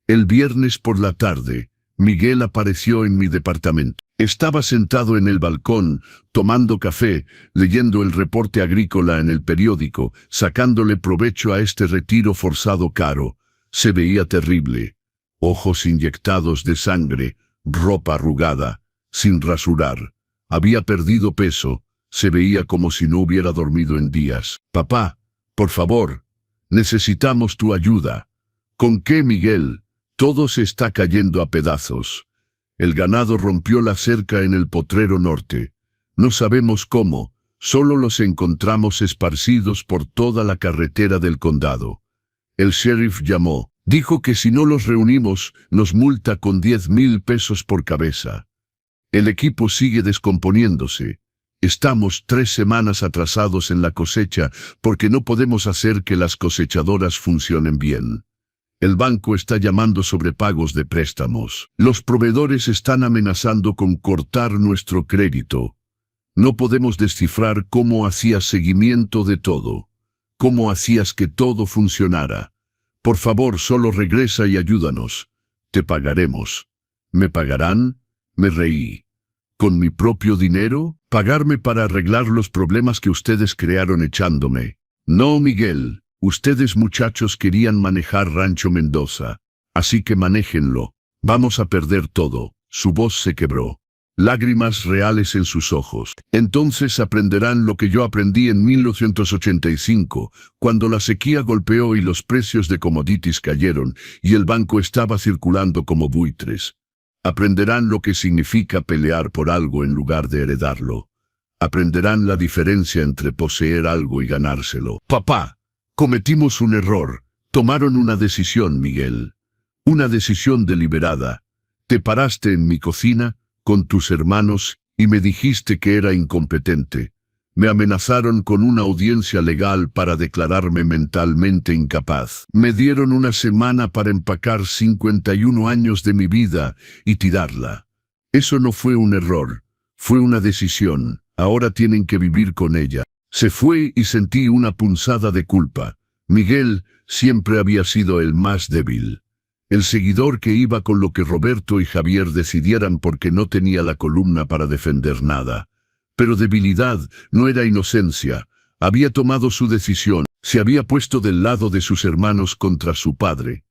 El viernes por la tarde, Miguel apareció en mi departamento. Estaba sentado en el balcón, tomando café, leyendo el reporte agrícola en el periódico, sacándole provecho a este retiro forzado caro. Se veía terrible. Ojos inyectados de sangre, ropa arrugada, sin rasurar. Había perdido peso, se veía como si no hubiera dormido en días. Papá, por favor, necesitamos tu ayuda. ¿Con qué, Miguel? Todo se está cayendo a pedazos. El ganado rompió la cerca en el potrero norte. No sabemos cómo, solo los encontramos esparcidos por toda la carretera del condado. El sheriff llamó. Dijo que si no los reunimos, nos multa con 10.000 pesos por cabeza. El equipo sigue descomponiéndose. Estamos 3 semanas atrasados en la cosecha porque no podemos hacer que las cosechadoras funcionen bien. El banco está llamando sobre pagos de préstamos. Los proveedores están amenazando con cortar nuestro crédito. No podemos descifrar cómo hacías seguimiento de todo. Cómo hacías que todo funcionara. Por favor, solo regresa y ayúdanos. Te pagaremos. ¿Me pagarán? Me reí. ¿Con mi propio dinero? ¿Pagarme para arreglar los problemas que ustedes crearon echándome? No, Miguel. Ustedes muchachos querían manejar Rancho Mendoza. Así que manéjenlo. Vamos a perder todo. Su voz se quebró. Lágrimas reales en sus ojos. Entonces aprenderán lo que yo aprendí en 1985, cuando la sequía golpeó y los precios de commodities cayeron, y el banco estaba circulando como buitres. Aprenderán lo que significa pelear por algo en lugar de heredarlo. Aprenderán la diferencia entre poseer algo y ganárselo. Papá, cometimos un error. Tomaron una decisión, Miguel. Una decisión deliberada. Te paraste en mi cocina con tus hermanos y me dijiste que era incompetente. Me amenazaron con una audiencia legal para declararme mentalmente incapaz. Me dieron una semana para empacar 51 años de mi vida y tirarla. Eso no fue un error, fue una decisión. Ahora tienen que vivir con ella. Se fue y sentí una punzada de culpa. Miguel siempre había sido el más débil. El seguidor que iba con lo que Roberto y Javier decidieran porque no tenía la columna para defender nada. Pero debilidad no era inocencia. Había tomado su decisión. Se había puesto del lado de sus hermanos contra su padre.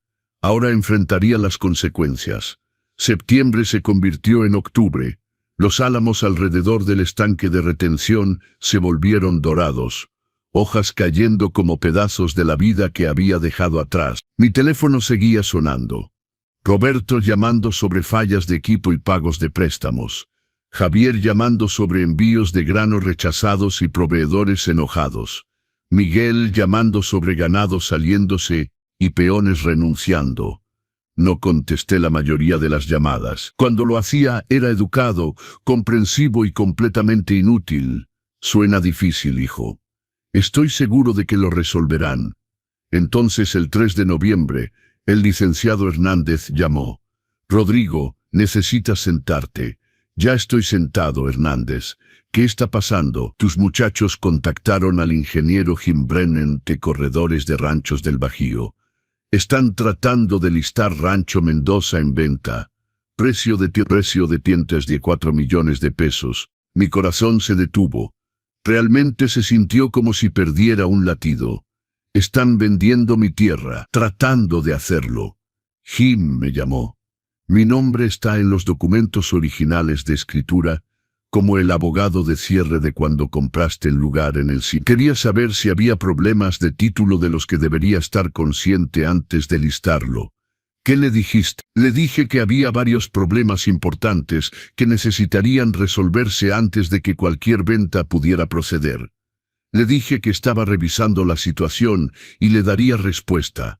Ahora enfrentaría las consecuencias. Septiembre se convirtió en octubre. Los álamos alrededor del estanque de retención se volvieron dorados. Hojas cayendo como pedazos de la vida que había dejado atrás. Mi teléfono seguía sonando. Roberto llamando sobre fallas de equipo y pagos de préstamos. Javier llamando sobre envíos de grano rechazados y proveedores enojados. Miguel llamando sobre ganado saliéndose y peones renunciando. No contesté la mayoría de las llamadas. Cuando lo hacía era educado, comprensivo y completamente inútil. Suena difícil, hijo. Estoy seguro de que lo resolverán. Entonces el 3 de noviembre, el licenciado Hernández llamó. Rodrigo, necesitas sentarte. Ya estoy sentado, Hernández. ¿Qué está pasando? Tus muchachos contactaron al ingeniero Jim Brennan de Corredores de Ranchos del Bajío. Están tratando de listar Rancho Mendoza en venta. Precio de tiendas de 4 millones de pesos. Mi corazón se detuvo. Realmente se sintió como si perdiera un latido. Están vendiendo mi tierra, tratando de hacerlo. Jim me llamó. Mi nombre está en los documentos originales de escritura, como el abogado de cierre de cuando compraste el lugar en el sitio. Quería saber si había problemas de título de los que debería estar consciente antes de listarlo. ¿Qué le dijiste? Le dije que había varios problemas importantes que necesitarían resolverse antes de que cualquier venta pudiera proceder. Le dije que estaba revisando la situación y le daría respuesta.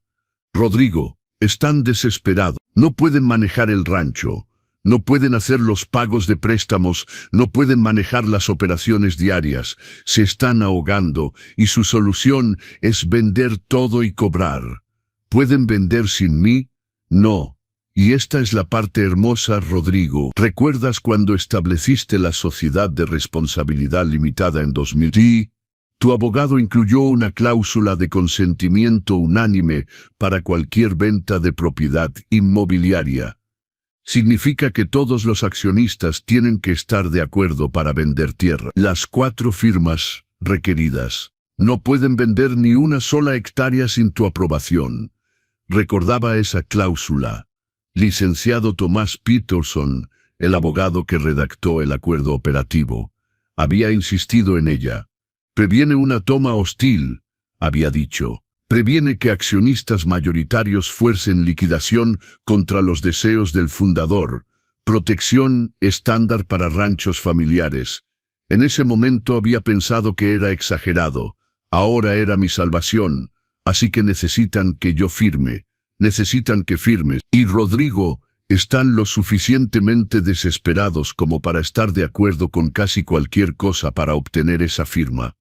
Rodrigo, están desesperados. No pueden manejar el rancho. No pueden hacer los pagos de préstamos, no pueden manejar las operaciones diarias, se están ahogando y su solución es vender todo y cobrar. ¿Pueden vender sin mí? No. Y esta es la parte hermosa, Rodrigo. ¿Recuerdas cuando estableciste la sociedad de responsabilidad limitada en 2000? Sí. Tu abogado incluyó una cláusula de consentimiento unánime para cualquier venta de propiedad inmobiliaria. Significa que todos los accionistas tienen que estar de acuerdo para vender tierra. Las 4 firmas requeridas no pueden vender ni una sola hectárea sin tu aprobación. Recordaba esa cláusula. Licenciado Tomás Peterson, el abogado que redactó el acuerdo operativo, había insistido en ella. Previene una toma hostil, había dicho. Previene que accionistas mayoritarios fuercen liquidación contra los deseos del fundador. Protección estándar para ranchos familiares. En ese momento había pensado que era exagerado. Ahora era mi salvación. Así que necesitan que yo firme. Necesitan que firmes. Y Rodrigo, están lo suficientemente desesperados como para estar de acuerdo con casi cualquier cosa para obtener esa firma.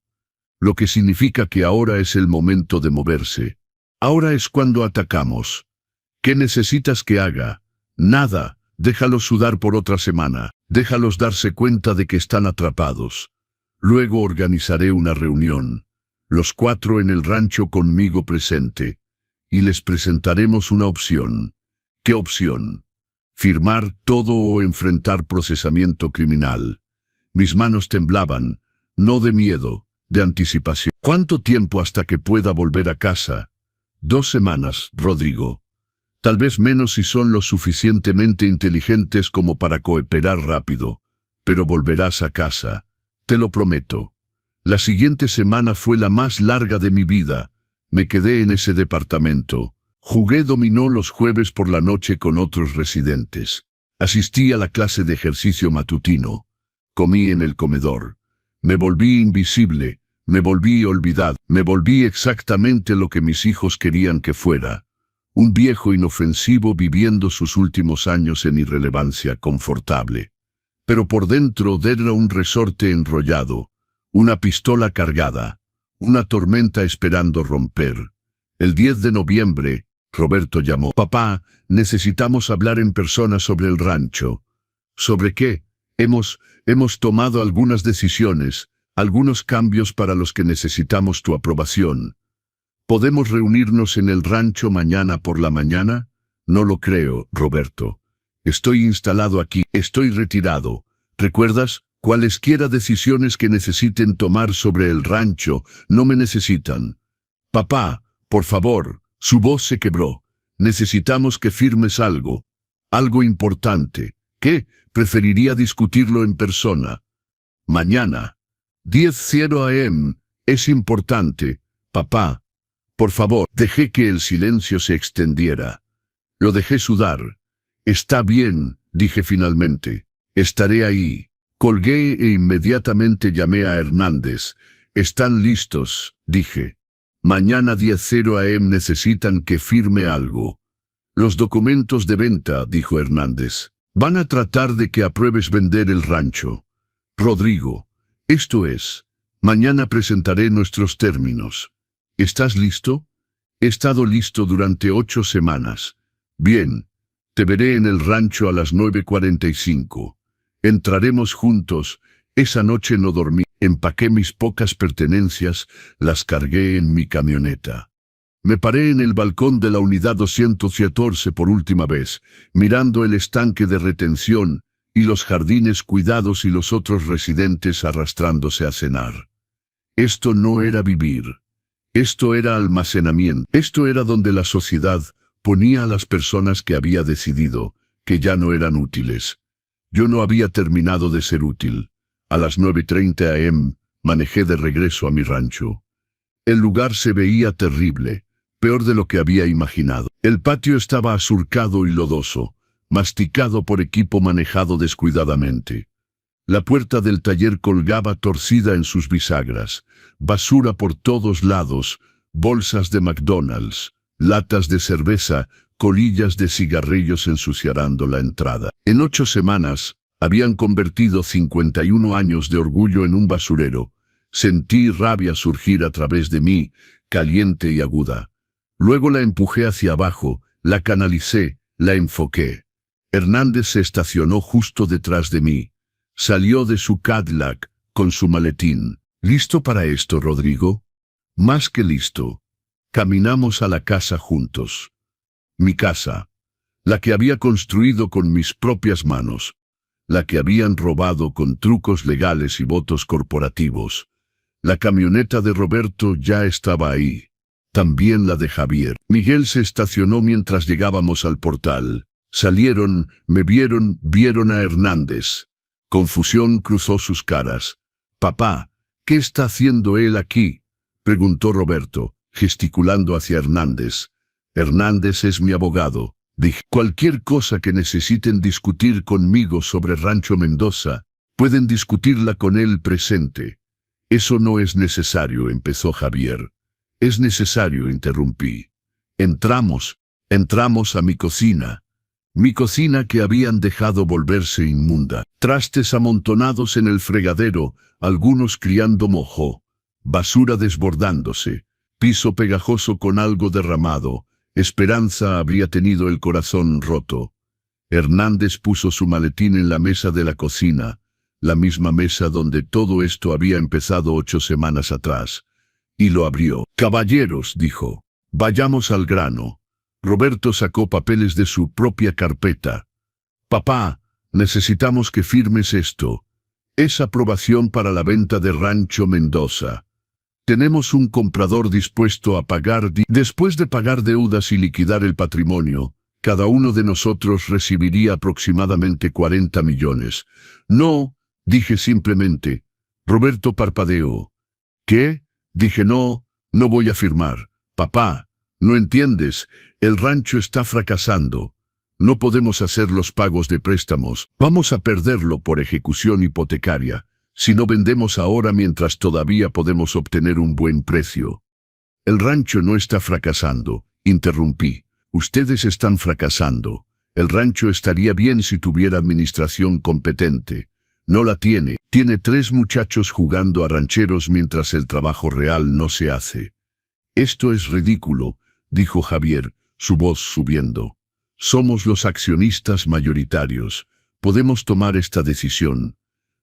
Lo que significa que ahora es el momento de moverse. Ahora es cuando atacamos. ¿Qué necesitas que haga? Nada. Déjalos sudar por otra semana. Déjalos darse cuenta de que están atrapados. Luego organizaré una reunión. Los 4 en el rancho conmigo presente. Y les presentaremos una opción. ¿Qué opción? Firmar todo o enfrentar procesamiento criminal. Mis manos temblaban, no de miedo, de anticipación. ¿Cuánto tiempo hasta que pueda volver a casa? 2 semanas, Rodrigo. Tal vez menos si son lo suficientemente inteligentes como para cooperar rápido. Pero volverás a casa. Te lo prometo. La siguiente semana fue la más larga de mi vida. Me quedé en ese departamento. Jugué dominó los jueves por la noche con otros residentes. Asistí a la clase de ejercicio matutino. Comí en el comedor. Me volví invisible, me volví olvidado, me volví exactamente lo que mis hijos querían que fuera. Un viejo inofensivo viviendo sus últimos años en irrelevancia confortable. Pero por dentro era un resorte enrollado, una pistola cargada, una tormenta esperando romper. El 10 de noviembre, Roberto llamó. Papá, necesitamos hablar en persona sobre el rancho. ¿Sobre qué? Hemos tomado algunas decisiones, algunos cambios para los que necesitamos tu aprobación. ¿Podemos reunirnos en el rancho mañana por la mañana? No lo creo, Roberto. Estoy instalado aquí, estoy retirado. ¿Recuerdas? Cualesquiera decisiones que necesiten tomar sobre el rancho, no me necesitan. Papá, por favor, su voz se quebró. Necesitamos que firmes algo. Algo importante. ¿Qué? Preferiría discutirlo en persona. Mañana. 10:00 a.m. Es importante. Papá. Por favor. Dejé que el silencio se extendiera. Lo dejé sudar. Está bien, dije finalmente. Estaré ahí. Colgué e inmediatamente llamé a Hernández. Están listos, dije. Mañana 10:00 AM necesitan que firme algo. Los documentos de venta, dijo Hernández. Van a tratar de que apruebes vender el rancho. Rodrigo, esto es, mañana presentaré nuestros términos. ¿Estás listo? He estado listo durante 8 semanas. Bien, te veré en el rancho a las 9:45. Entraremos juntos. Esa noche no dormí. Empaqué mis pocas pertenencias, las cargué en mi camioneta. Me paré en el balcón de la unidad 214 por última vez, mirando el estanque de retención y los jardines cuidados y los otros residentes arrastrándose a cenar. Esto no era vivir. Esto era almacenamiento. Esto era donde la sociedad ponía a las personas que había decidido que ya no eran útiles. Yo no había terminado de ser útil. A las 9:30 AM manejé de regreso a mi rancho. El lugar se veía terrible, peor de lo que había imaginado. El patio estaba asurcado y lodoso, masticado por equipo manejado descuidadamente. La puerta del taller colgaba torcida en sus bisagras, basura por todos lados, bolsas de McDonald's, latas de cerveza, colillas de cigarrillos ensuciando la entrada. En 8 semanas, habían convertido 51 años de orgullo en un basurero. Sentí rabia surgir a través de mí, caliente y aguda. Luego la empujé hacia abajo, la canalicé, la enfoqué. Hernández se estacionó justo detrás de mí. Salió de su Cadillac, con su maletín. ¿Listo para esto, Rodrigo? Más que listo. Caminamos a la casa juntos. Mi casa. La que había construido con mis propias manos. La que habían robado con trucos legales y votos corporativos. La camioneta de Roberto ya estaba ahí. También la de Javier. Miguel se estacionó mientras llegábamos al portal. Salieron, me vieron a Hernández. Confusión cruzó sus caras. «Papá, ¿qué está haciendo él aquí?», preguntó Roberto, gesticulando hacia Hernández. «Hernández es mi abogado», dije. «Cualquier cosa que necesiten discutir conmigo sobre Rancho Mendoza, pueden discutirla con él presente». «Eso no es necesario», empezó Javier. «Es necesario», interrumpí. Entramos a mi cocina. Mi cocina que habían dejado volverse inmunda. Trastes amontonados en el fregadero, algunos criando mojo. Basura desbordándose. Piso pegajoso con algo derramado. Esperanza habría tenido el corazón roto. Hernández puso su maletín en la mesa de la cocina, la misma mesa donde todo esto había empezado 8 semanas atrás, y lo abrió. «Caballeros», dijo, «vayamos al grano». Roberto sacó papeles de su propia carpeta. «Papá, necesitamos que firmes esto. Es aprobación para la venta de Rancho Mendoza. Tenemos un comprador dispuesto a pagar. Después de pagar deudas y liquidar el patrimonio, cada uno de nosotros recibiría aproximadamente 40 millones. No», dije simplemente. Roberto parpadeó. «¿Qué?», dije. No voy a firmar. Papá, no entiendes, el rancho está fracasando. No podemos hacer los pagos de préstamos. Vamos a perderlo por ejecución hipotecaria, si no vendemos ahora mientras todavía podemos obtener un buen precio». «El rancho no está fracasando», interrumpí. «Ustedes están fracasando. El rancho estaría bien si tuviera administración competente. No la tiene. Tiene 3 muchachos jugando a rancheros mientras el trabajo real no se hace». «Esto es ridículo», dijo Javier, su voz subiendo. «Somos los accionistas mayoritarios. Podemos tomar esta decisión».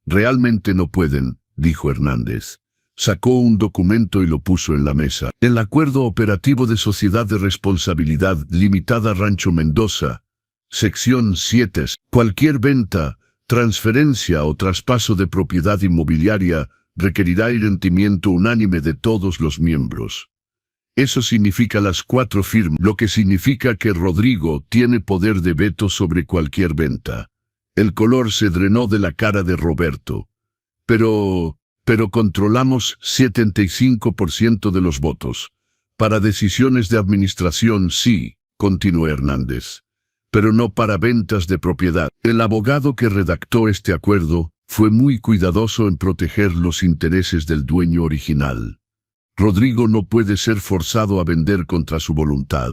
«Realmente no pueden», dijo Hernández. Sacó un documento y lo puso en la mesa. «El Acuerdo Operativo de Sociedad de Responsabilidad Limitada Rancho Mendoza, sección 7. Cualquier venta, transferencia o traspaso de propiedad inmobiliaria requerirá identimiento unánime de todos los miembros». Eso significa las 4 firmas, lo que significa que Rodrigo tiene poder de veto sobre cualquier venta. El color se drenó de la cara de Roberto. Pero controlamos 75% de los votos. Para decisiones de administración sí, continuó Hernández. Pero no para ventas de propiedad. El abogado que redactó este acuerdo fue muy cuidadoso en proteger los intereses del dueño original. Rodrigo no puede ser forzado a vender contra su voluntad.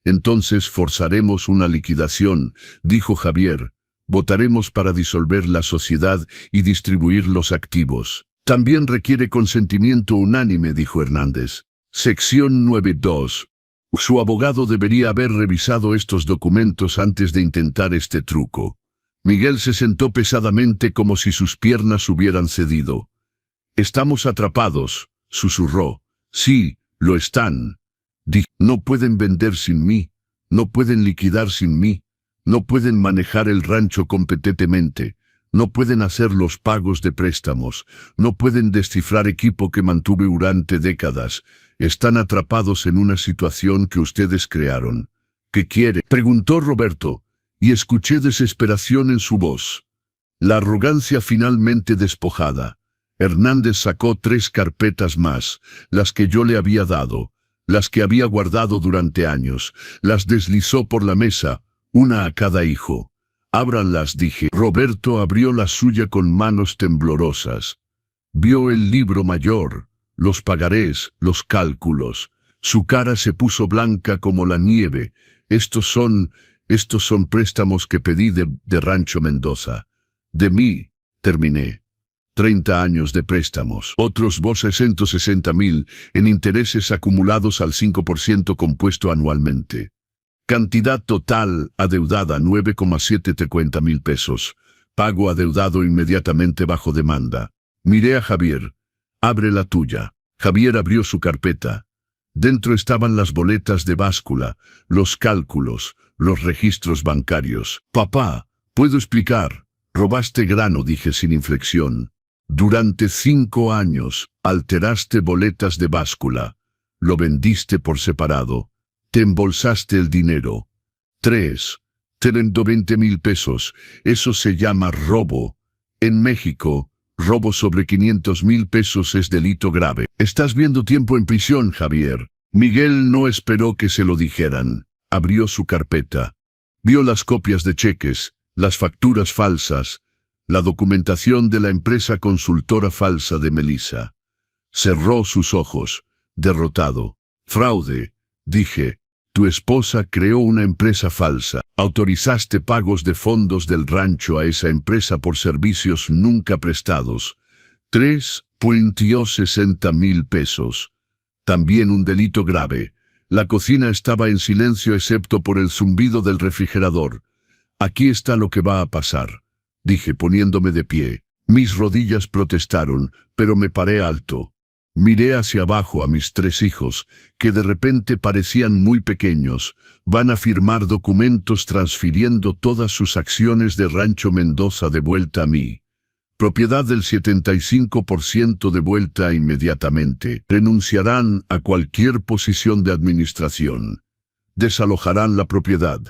Entonces forzaremos una liquidación, dijo Javier. Votaremos para disolver la sociedad y distribuir los activos. También requiere consentimiento unánime, dijo Hernández. Sección 9.2. Su abogado debería haber revisado estos documentos antes de intentar este truco. Miguel se sentó pesadamente como si sus piernas hubieran cedido. Estamos atrapados, susurró. Sí, lo están. No pueden vender sin mí, no pueden liquidar sin mí, no pueden manejar el rancho competentemente, no pueden hacer los pagos de préstamos, no pueden descifrar equipo que mantuve durante décadas. Están atrapados en una situación que ustedes crearon. ¿Qué quiere?, preguntó Roberto, y escuché desesperación en su voz. La arrogancia finalmente despojada. Hernández sacó 3 carpetas más, las que yo le había dado, las que había guardado durante años, las deslizó por la mesa, una a cada hijo. Ábranlas, dije. Roberto abrió la suya con manos temblorosas. Vio el libro mayor, los pagarés, los cálculos. Su cara se puso blanca como la nieve. Estos son préstamos que pedí de Rancho Mendoza. De mí, terminé. 30 años de préstamos. Otros 660,000 en intereses acumulados al 5% compuesto anualmente. Cantidad total adeudada 9,750,000 pesos. Pago adeudado inmediatamente bajo demanda. Miré a Javier. Abre la tuya. Javier abrió su carpeta. Dentro estaban las boletas de báscula, los cálculos, los registros bancarios. Papá, ¿puedo explicar? Robaste grano, dije sin inflexión. Durante 5 años, alteraste boletas de báscula. Lo vendiste por separado. Te embolsaste el dinero. 3. Te vendo 20,000 pesos. Eso se llama robo. En México, robo sobre 500,000 pesos es delito grave. Estás viendo tiempo en prisión, Javier. Miguel no esperó que se lo dijeran. Abrió su carpeta. Vio las copias de cheques, las facturas falsas, la documentación de la empresa consultora falsa de Melissa. Cerró sus ojos, derrotado. Fraude, dije. Tu esposa creó una empresa falsa. Autorizaste pagos de fondos del rancho a esa empresa por servicios nunca prestados. 3,60,000 pesos. También un delito grave. La cocina estaba en silencio excepto por el zumbido del refrigerador. Aquí está lo que va a pasar, dije poniéndome de pie. Mis rodillas protestaron, pero me paré alto. Miré hacia abajo a mis 3 hijos, que de repente parecían muy pequeños. Van a firmar documentos transfiriendo todas sus acciones de Rancho Mendoza de vuelta a mí. Propiedad del 75% de vuelta inmediatamente. Renunciarán a cualquier posición de administración. Desalojarán la propiedad.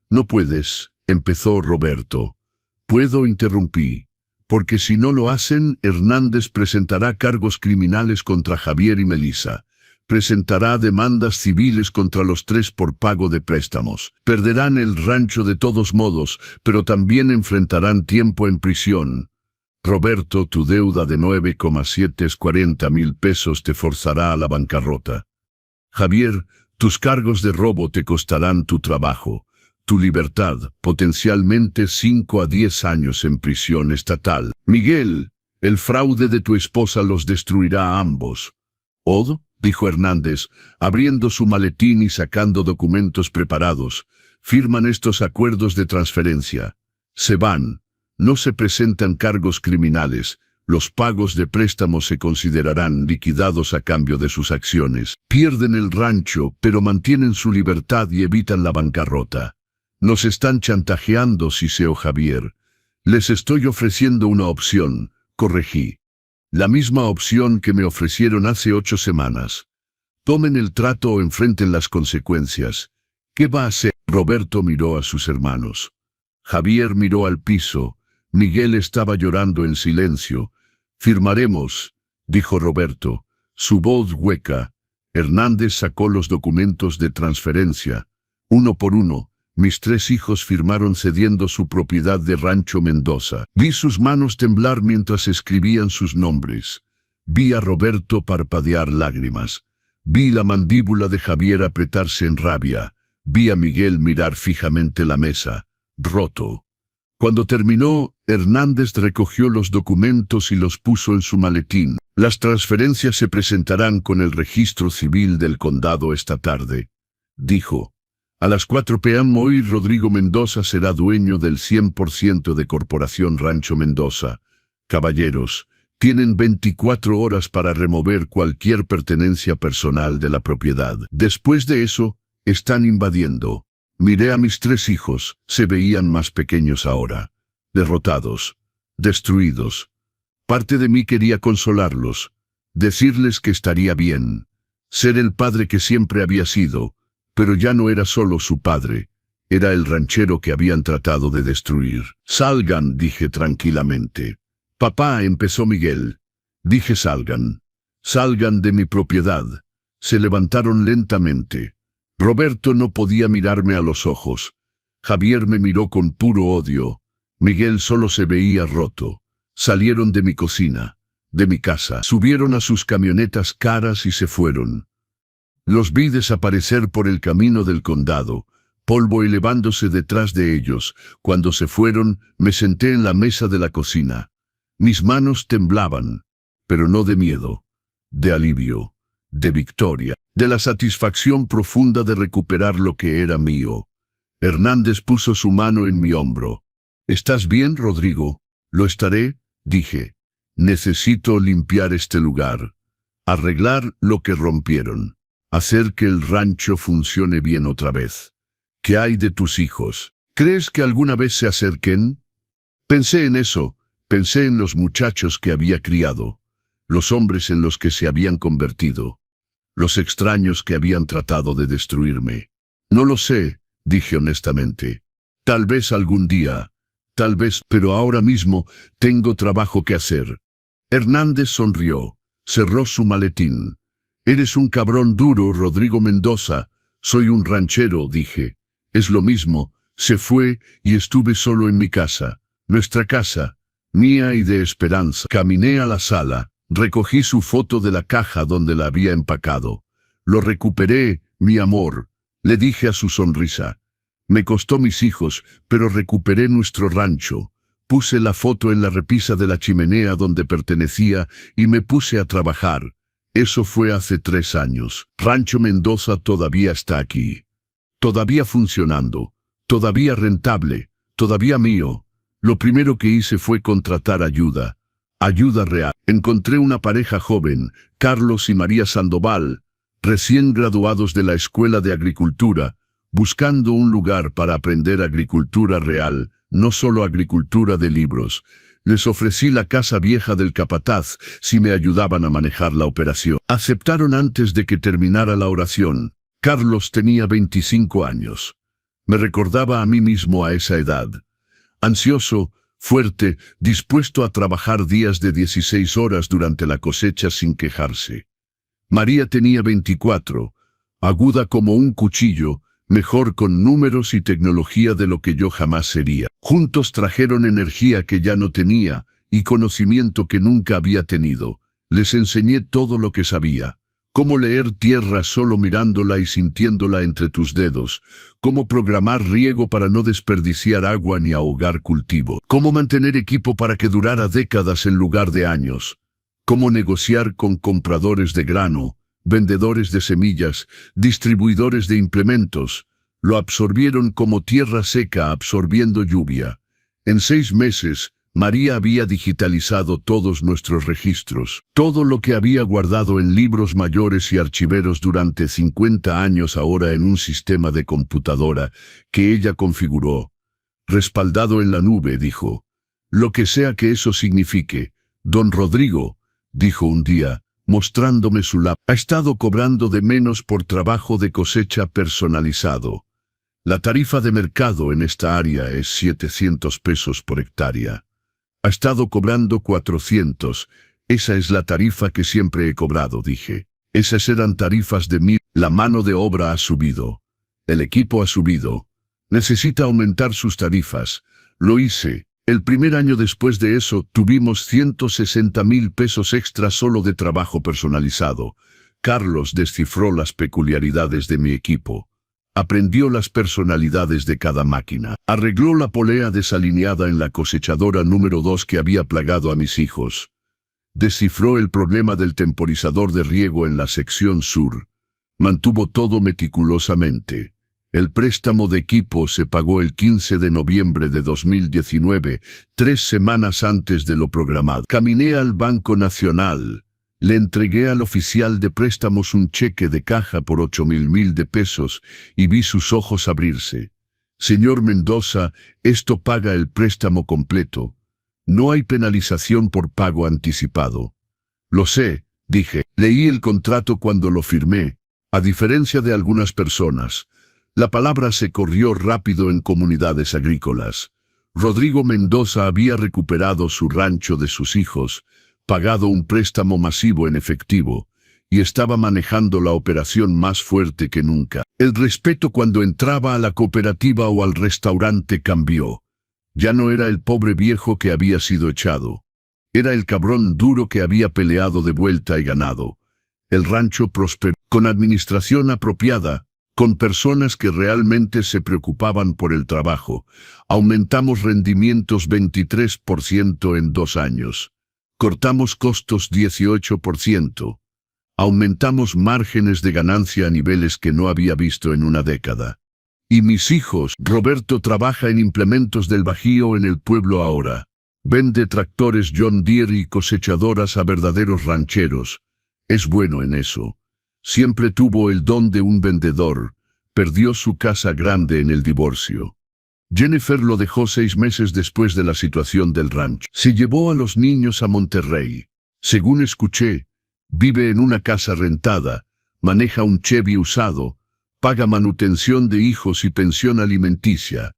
No puedes, empezó Roberto. Puedo, interrumpí. Porque si no lo hacen, Hernández presentará cargos criminales contra Javier y Melissa. Presentará demandas civiles contra los 3 por pago de préstamos. Perderán el rancho de todos modos, pero también enfrentarán tiempo en prisión. Roberto, tu deuda de 9,740,000 pesos te forzará a la bancarrota. Javier, tus cargos de robo te costarán tu trabajo. Tu libertad, potencialmente 5 a 10 años en prisión estatal. Miguel, el fraude de tu esposa los destruirá a ambos. ¿Odo?, dijo Hernández, abriendo su maletín y sacando documentos preparados. Firman estos acuerdos de transferencia. Se van. No se presentan cargos criminales. Los pagos de préstamos se considerarán liquidados a cambio de sus acciones. Pierden el rancho, pero mantienen su libertad y evitan la bancarrota. Nos están chantajeando, siseó Javier. Les estoy ofreciendo una opción, corregí. La misma opción que me ofrecieron hace 8 semanas. Tomen el trato o enfrenten las consecuencias. ¿Qué va a hacer? Roberto miró a sus hermanos. Javier miró al piso. Miguel estaba llorando en silencio. Firmaremos, dijo Roberto, su voz hueca. Hernández sacó los documentos de transferencia. Uno por uno. Mis 3 hijos firmaron cediendo su propiedad de Rancho Mendoza. Vi sus manos temblar mientras escribían sus nombres. Vi a Roberto parpadear lágrimas. Vi la mandíbula de Javier apretarse en rabia. Vi a Miguel mirar fijamente la mesa, roto. Cuando terminó, Hernández recogió los documentos y los puso en su maletín. Las transferencias se presentarán con el registro civil del condado esta tarde, dijo. A las 4 p.m. hoy Rodrigo Mendoza será dueño del 100% de Corporación Rancho Mendoza. Caballeros, tienen 24 horas para remover cualquier pertenencia personal de la propiedad. Después de eso, están invadiendo. Miré a mis 3 hijos, se veían más pequeños ahora. Derrotados, destruidos. Parte de mí quería consolarlos, decirles que estaría bien, ser el padre que siempre había sido, pero ya no era solo su padre, era el ranchero que habían tratado de destruir. Salgan, dije tranquilamente. Papá, empezó Miguel. Dije salgan. Salgan de mi propiedad. Se levantaron lentamente. Roberto no podía mirarme a los ojos. Javier me miró con puro odio. Miguel solo se veía roto. Salieron de mi cocina, de mi casa. Subieron a sus camionetas caras y se fueron. Los vi desaparecer por el camino del condado, polvo elevándose detrás de ellos. Cuando se fueron, me senté en la mesa de la cocina. Mis manos temblaban, pero no de miedo, de alivio, de victoria, de la satisfacción profunda de recuperar lo que era mío. Hernández puso su mano en mi hombro. ¿Estás bien, Rodrigo? Lo estaré, dije. Necesito limpiar este lugar, arreglar lo que rompieron, hacer que el rancho funcione bien otra vez. ¿Qué hay de tus hijos? ¿Crees que alguna vez se acerquen? Pensé en eso, pensé en los muchachos que había criado, los hombres en los que se habían convertido, los extraños que habían tratado de destruirme. No lo sé, dije honestamente. Tal vez algún día, tal vez, pero ahora mismo tengo trabajo que hacer. Hernández sonrió, cerró su maletín. Eres un cabrón duro, Rodrigo Mendoza. Soy un ranchero, dije. Es lo mismo. Se fue y estuve solo en mi casa. Nuestra casa, mía y de Esperanza. Caminé a la sala, recogí su foto de la caja donde la había empacado. Lo recuperé, mi amor, le dije a su sonrisa. Me costó mis hijos, pero recuperé nuestro rancho. Puse la foto en la repisa de la chimenea donde pertenecía y me puse a trabajar. Eso fue hace 3 años. Rancho Mendoza todavía está aquí. Todavía funcionando. Todavía rentable. Todavía mío. Lo primero que hice fue contratar ayuda. Ayuda real. Encontré una pareja joven, Carlos y María Sandoval, recién graduados de la Escuela de Agricultura, buscando un lugar para aprender agricultura real, no solo agricultura de libros. Les ofrecí la casa vieja del capataz si me ayudaban a manejar la operación. Aceptaron antes de que terminara la oración. Carlos tenía 25 años. Me recordaba a mí mismo a esa edad. Ansioso, fuerte, dispuesto a trabajar días de 16 horas durante la cosecha sin quejarse. María tenía 24, aguda como un cuchillo, mejor con números y tecnología de lo que yo jamás sería. Juntos trajeron energía que ya no tenía y conocimiento que nunca había tenido. Les enseñé todo lo que sabía. Cómo leer tierra solo mirándola y sintiéndola entre tus dedos. Cómo programar riego para no desperdiciar agua ni ahogar cultivo. Cómo mantener equipo para que durara décadas en lugar de años. Cómo negociar con compradores de grano, vendedores de semillas, distribuidores de implementos. Lo absorbieron como tierra seca absorbiendo lluvia. En 6 meses, María había digitalizado todos nuestros registros. Todo lo que había guardado en libros mayores y archiveros durante 50 años ahora en un sistema de computadora que ella configuró. Respaldado en la nube, dijo. Lo que sea que eso signifique. Don Rodrigo, dijo un día, mostrándome su laptop, ha estado cobrando de menos por trabajo de cosecha personalizado. La tarifa de mercado en esta área es 700 pesos por hectárea. Ha estado cobrando 400. Esa es la tarifa que siempre he cobrado, dije. Esas eran tarifas de 1000. La mano de obra ha subido. El equipo ha subido. Necesita aumentar sus tarifas. Lo hice. El primer año después de eso, tuvimos 160,000 pesos extra solo de trabajo personalizado. Carlos descifró las peculiaridades de mi equipo. Aprendió las personalidades de cada máquina. Arregló la polea desalineada en la cosechadora número 2 que había plagado a mis hijos. Descifró el problema del temporizador de riego en la sección sur. Mantuvo todo meticulosamente. El préstamo de equipo se pagó el 15 de noviembre de 2019, 3 semanas antes de lo programado. Caminé al Banco Nacional. Le entregué al oficial de préstamos un cheque de caja por 8,000 de pesos y vi sus ojos abrirse. Señor Mendoza, esto paga el préstamo completo. No hay penalización por pago anticipado. Lo sé, dije. Leí el contrato cuando lo firmé. A diferencia de algunas personas, la palabra se corrió rápido en comunidades agrícolas. Rodrigo Mendoza había recuperado su rancho de sus hijos, pagado un préstamo masivo en efectivo, y estaba manejando la operación más fuerte que nunca. El respeto cuando entraba a la cooperativa o al restaurante cambió. Ya no era el pobre viejo que había sido echado. Era el cabrón duro que había peleado de vuelta y ganado. El rancho prosperó, con administración apropiada, con personas que realmente se preocupaban por el trabajo. Aumentamos rendimientos 23% en 2 años. Cortamos costos 18%. Aumentamos márgenes de ganancia a niveles que no había visto en una década. Y mis hijos, Roberto trabaja en implementos del Bajío en el pueblo ahora. Vende tractores John Deere y cosechadoras a verdaderos rancheros. Es bueno en eso. Siempre tuvo el don de un vendedor. Perdió su casa grande en el divorcio. Jennifer lo dejó 6 meses después de la situación del rancho. Se llevó a los niños a Monterrey. Según escuché, vive en una casa rentada, maneja un Chevy usado, paga manutención de hijos y pensión alimenticia.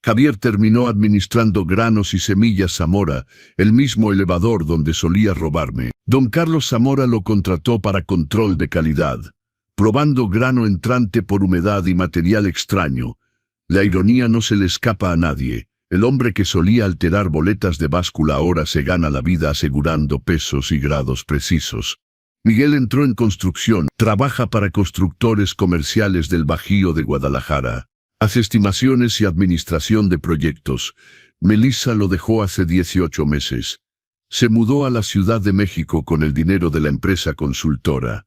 Javier terminó administrando granos y semillas Zamora, el mismo elevador donde solía robarme. Don Carlos Zamora lo contrató para control de calidad, probando grano entrante por humedad y material extraño. La ironía no se le escapa a nadie. El hombre que solía alterar boletas de báscula ahora se gana la vida asegurando pesos y grados precisos. Miguel entró en construcción, trabaja para constructores comerciales del Bajío de Guadalajara. Hace estimaciones y administración de proyectos. Melissa lo dejó hace 18 meses. Se mudó a la Ciudad de México con el dinero de la empresa consultora.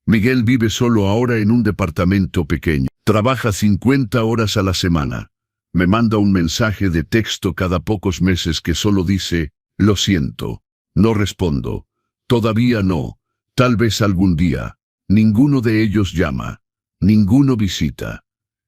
Miguel vive solo ahora en un departamento pequeño. Trabaja 50 horas a la semana. Me manda un mensaje de texto cada pocos meses que solo dice, lo siento. No respondo. Todavía no. Tal vez algún día. Ninguno de ellos llama. Ninguno visita.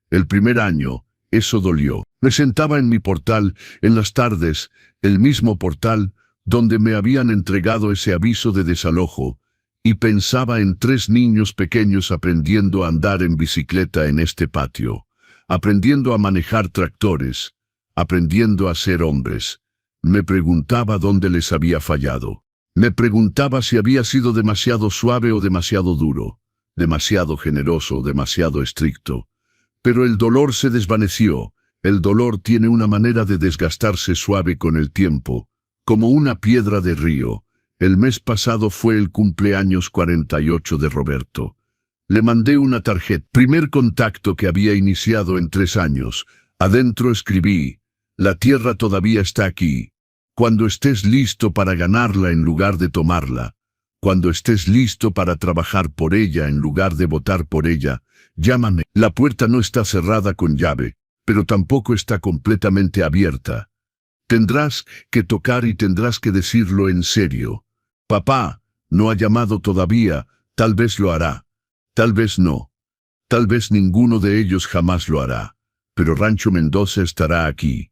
El primer año, eso dolió. Me sentaba en mi portal, en las tardes, el mismo portal, donde me habían entregado ese aviso de desalojo, y pensaba en 3 niños pequeños aprendiendo a andar en bicicleta en este patio, aprendiendo a manejar tractores, aprendiendo a ser hombres. Me preguntaba dónde les había fallado. Me preguntaba si había sido demasiado suave o demasiado duro, demasiado generoso o demasiado estricto. Pero el dolor se desvaneció. El dolor tiene una manera de desgastarse suave con el tiempo, como una piedra de río. El mes pasado fue el cumpleaños 48 de Roberto. Le mandé una tarjeta. Primer contacto que había iniciado en 3 años. Adentro escribí, la tierra todavía está aquí. Cuando estés listo para ganarla en lugar de tomarla. Cuando estés listo para trabajar por ella en lugar de votar por ella, llámame. La puerta no está cerrada con llave, pero tampoco está completamente abierta. Tendrás que tocar y tendrás que decirlo en serio. Papá, no ha llamado todavía, tal vez lo hará. Tal vez no. Tal vez ninguno de ellos jamás lo hará. Pero Rancho Mendoza estará aquí.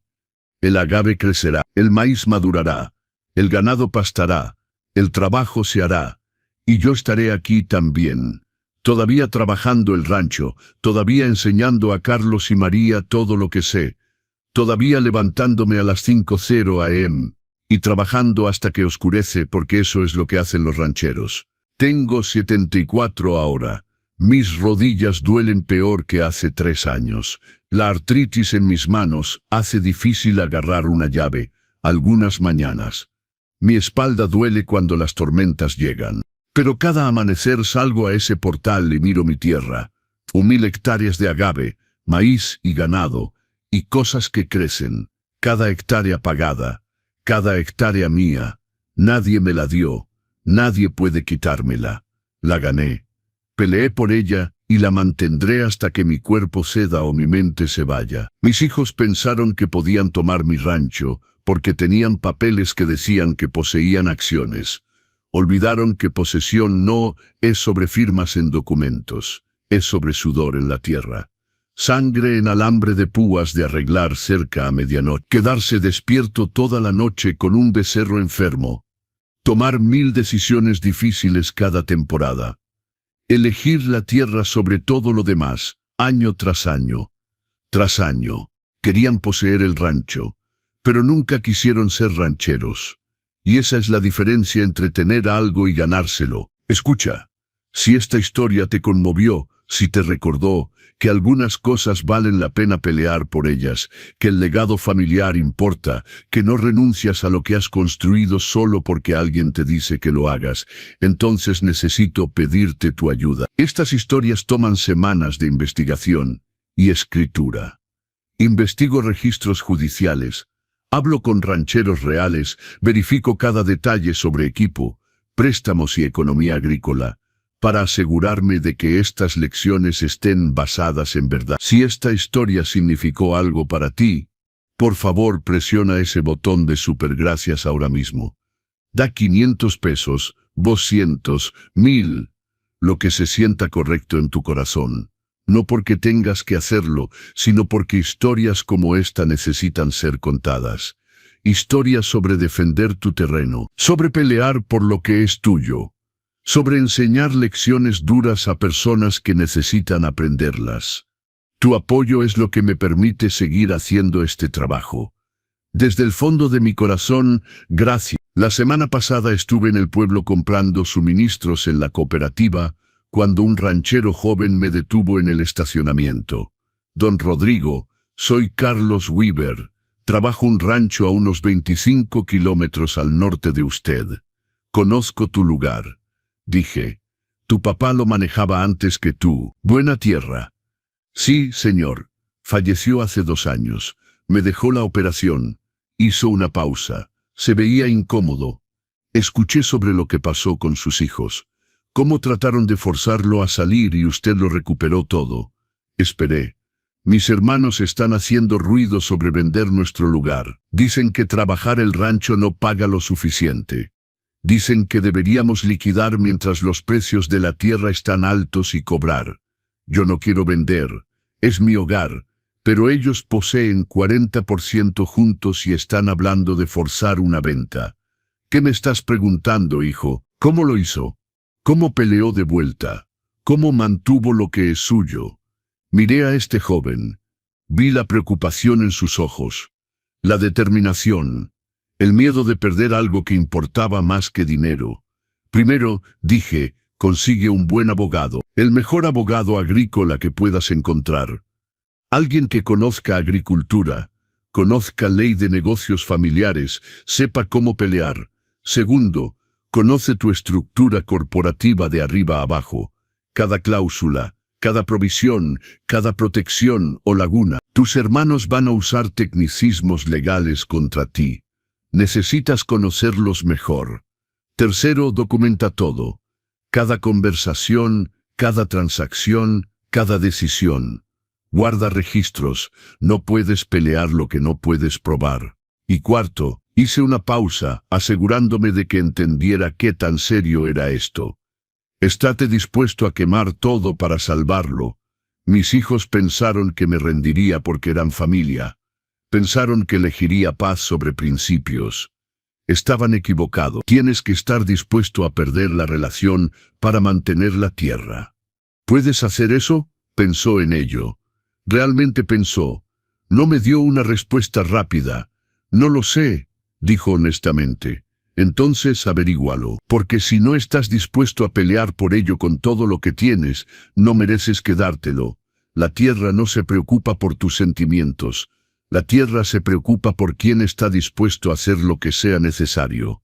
El agave crecerá, el maíz madurará, el ganado pastará, el trabajo se hará. Y yo estaré aquí también. Todavía trabajando el rancho, todavía enseñando a Carlos y María todo lo que sé. Todavía levantándome a las 5:00 a.m. y trabajando hasta que oscurece porque eso es lo que hacen los rancheros. Tengo 74 ahora. Mis rodillas duelen peor que hace 3 años. La artritis en mis manos hace difícil agarrar una llave. algunas mañanas. Mi espalda duele cuando las tormentas llegan. Pero cada amanecer salgo a ese portal y miro mi tierra. 1000 hectáreas de agave, maíz y ganado, y cosas que crecen. Cada hectárea pagada, cada hectárea mía. Nadie me la dio, nadie puede quitármela. La gané. Peleé por ella y la mantendré hasta que mi cuerpo ceda o mi mente se vaya. Mis hijos pensaron que podían tomar mi rancho porque tenían papeles que decían que poseían acciones. Olvidaron que posesión no es sobre firmas en documentos, es sobre sudor en la tierra. Sangre en alambre de púas de arreglar cerca a medianoche. Quedarse despierto toda la noche con un becerro enfermo. Tomar 1000 decisiones difíciles cada temporada. Elegir la tierra sobre todo lo demás, año tras año. Tras año. Querían poseer el rancho, pero nunca quisieron ser rancheros. Y esa es la diferencia entre tener algo y ganárselo. Escucha, si esta historia te conmovió, si te recordó que algunas cosas valen la pena pelear por ellas, que el legado familiar importa, que no renuncias a lo que has construido solo porque alguien te dice que lo hagas, entonces necesito pedirte tu ayuda. Estas historias toman semanas de investigación y escritura. Investigo registros judiciales, hablo con rancheros reales, verifico cada detalle sobre equipo, préstamos y economía agrícola, para asegurarme de que estas lecciones estén basadas en verdad. Si esta historia significó algo para ti, por favor presiona ese botón de supergracias ahora mismo. Da 500 pesos, 200, 1000, lo que se sienta correcto en tu corazón. No porque tengas que hacerlo, sino porque historias como esta necesitan ser contadas. Historias sobre defender tu terreno, sobre pelear por lo que es tuyo, sobre enseñar lecciones duras a personas que necesitan aprenderlas. Tu apoyo es lo que me permite seguir haciendo este trabajo. Desde el fondo de mi corazón, gracias. La semana pasada estuve en el pueblo comprando suministros en la cooperativa, cuando un ranchero joven me detuvo en el estacionamiento. Don Rodrigo, soy Carlos Weaver. Trabajo un rancho a unos 25 kilómetros al norte de usted. Conozco tu lugar. Dije, tu papá lo manejaba antes que tú. Buena tierra. Sí, señor. Falleció hace 2 años. Me dejó la operación. Hizo una pausa. Se veía incómodo. Escuché sobre lo que pasó con sus hijos. Cómo trataron de forzarlo a salir y usted lo recuperó todo. Esperé. Mis hermanos están haciendo ruido sobre vender nuestro lugar. Dicen que trabajar el rancho no paga lo suficiente. Dicen que deberíamos liquidar mientras los precios de la tierra están altos y cobrar. Yo no quiero vender, es mi hogar, pero ellos poseen 40% juntos y están hablando de forzar una venta. ¿Qué me estás preguntando, hijo? ¿Cómo lo hizo? ¿Cómo peleó de vuelta? ¿Cómo mantuvo lo que es suyo? Miré a este joven. Vi la preocupación en sus ojos, la determinación, el miedo de perder algo que importaba más que dinero. Primero, dije, consigue un buen abogado, el mejor abogado agrícola que puedas encontrar. Alguien que conozca agricultura, conozca ley de negocios familiares, sepa cómo pelear. Segundo, conoce tu estructura corporativa de arriba a abajo, cada cláusula, cada provisión, cada protección o laguna. Tus hermanos van a usar tecnicismos legales contra ti. Necesitas conocerlos mejor. Tercero, documenta todo. Cada conversación, cada transacción, cada decisión. Guarda registros, no puedes pelear lo que no puedes probar. Y cuarto, hice una pausa, asegurándome de que entendiera qué tan serio era esto. Estate dispuesto a quemar todo para salvarlo. Mis hijos pensaron que me rendiría porque eran familia. Pensaron que elegiría paz sobre principios. Estaban equivocados. Tienes que estar dispuesto a perder la relación para mantener la tierra. ¿Puedes hacer eso? Pensó en ello. Realmente pensó. No me dio una respuesta rápida. No lo sé, dijo honestamente. Entonces averígualo, porque si no estás dispuesto a pelear por ello con todo lo que tienes, no mereces quedártelo. La tierra no se preocupa por tus sentimientos. La tierra se preocupa por quien está dispuesto a hacer lo que sea necesario.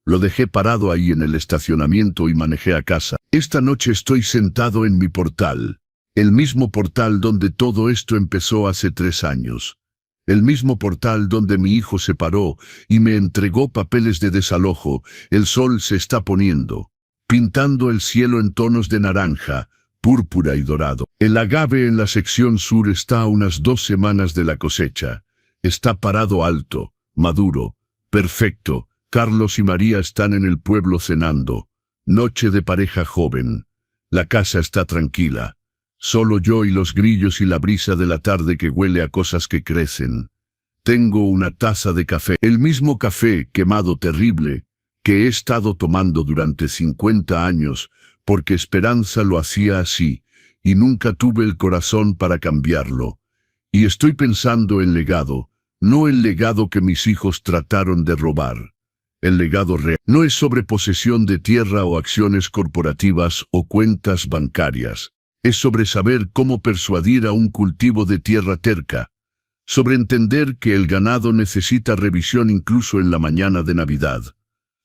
Lo dejé parado ahí en el estacionamiento y manejé a casa. Esta noche estoy sentado en mi portal. El mismo portal donde todo esto empezó hace 3 años. El mismo portal donde mi hijo se paró y me entregó papeles de desalojo. El sol se está poniendo, pintando el cielo en tonos de naranja, púrpura y dorado. El agave en la sección sur está a unas 2 semanas de la cosecha. Está parado alto, maduro, perfecto. Carlos y María están en el pueblo cenando. Noche de pareja joven. La casa está tranquila. Solo yo y los grillos y la brisa de la tarde que huele a cosas que crecen. Tengo una taza de café, el mismo café quemado terrible que he estado tomando durante 50 años, porque Esperanza lo hacía así, y nunca tuve el corazón para cambiarlo. Y estoy pensando en legado, no el legado que mis hijos trataron de robar. El legado real no es sobre posesión de tierra o acciones corporativas o cuentas bancarias. Es sobre saber cómo persuadir a un cultivo de tierra terca. Sobre entender que el ganado necesita revisión incluso en la mañana de Navidad.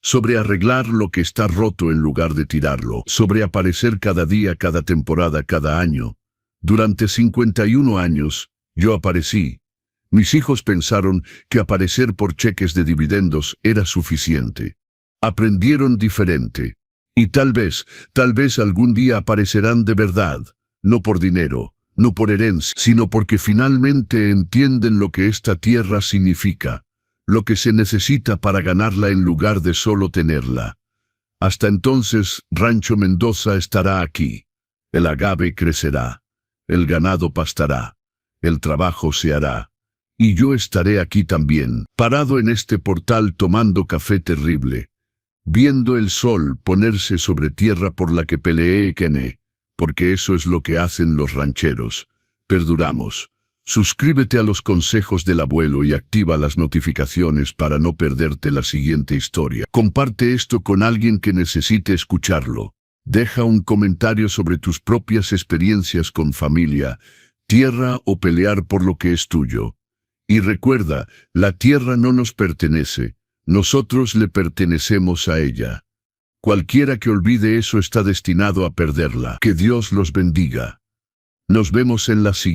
Sobre arreglar lo que está roto en lugar de tirarlo. Sobre aparecer cada día, cada temporada, cada año. Durante 51 años, yo aparecí. Mis hijos pensaron que aparecer por cheques de dividendos era suficiente. Aprendieron diferente. Y tal vez algún día aparecerán de verdad, no por dinero, no por herencia, sino porque finalmente entienden lo que esta tierra significa, lo que se necesita para ganarla en lugar de solo tenerla. Hasta entonces, Rancho Mendoza estará aquí. El agave crecerá, el ganado pastará, el trabajo se hará. Y yo estaré aquí también, parado en este portal tomando café terrible, viendo el sol ponerse sobre tierra por la que peleé y quené, porque eso es lo que hacen los rancheros. Perduramos. Suscríbete a los consejos del abuelo y activa las notificaciones para no perderte la siguiente historia. Comparte esto con alguien que necesite escucharlo. Deja un comentario sobre tus propias experiencias con familia, tierra o pelear por lo que es tuyo. Y recuerda, la tierra no nos pertenece, nosotros le pertenecemos a ella. Cualquiera que olvide eso está destinado a perderla. Que Dios los bendiga. Nos vemos en la siguiente.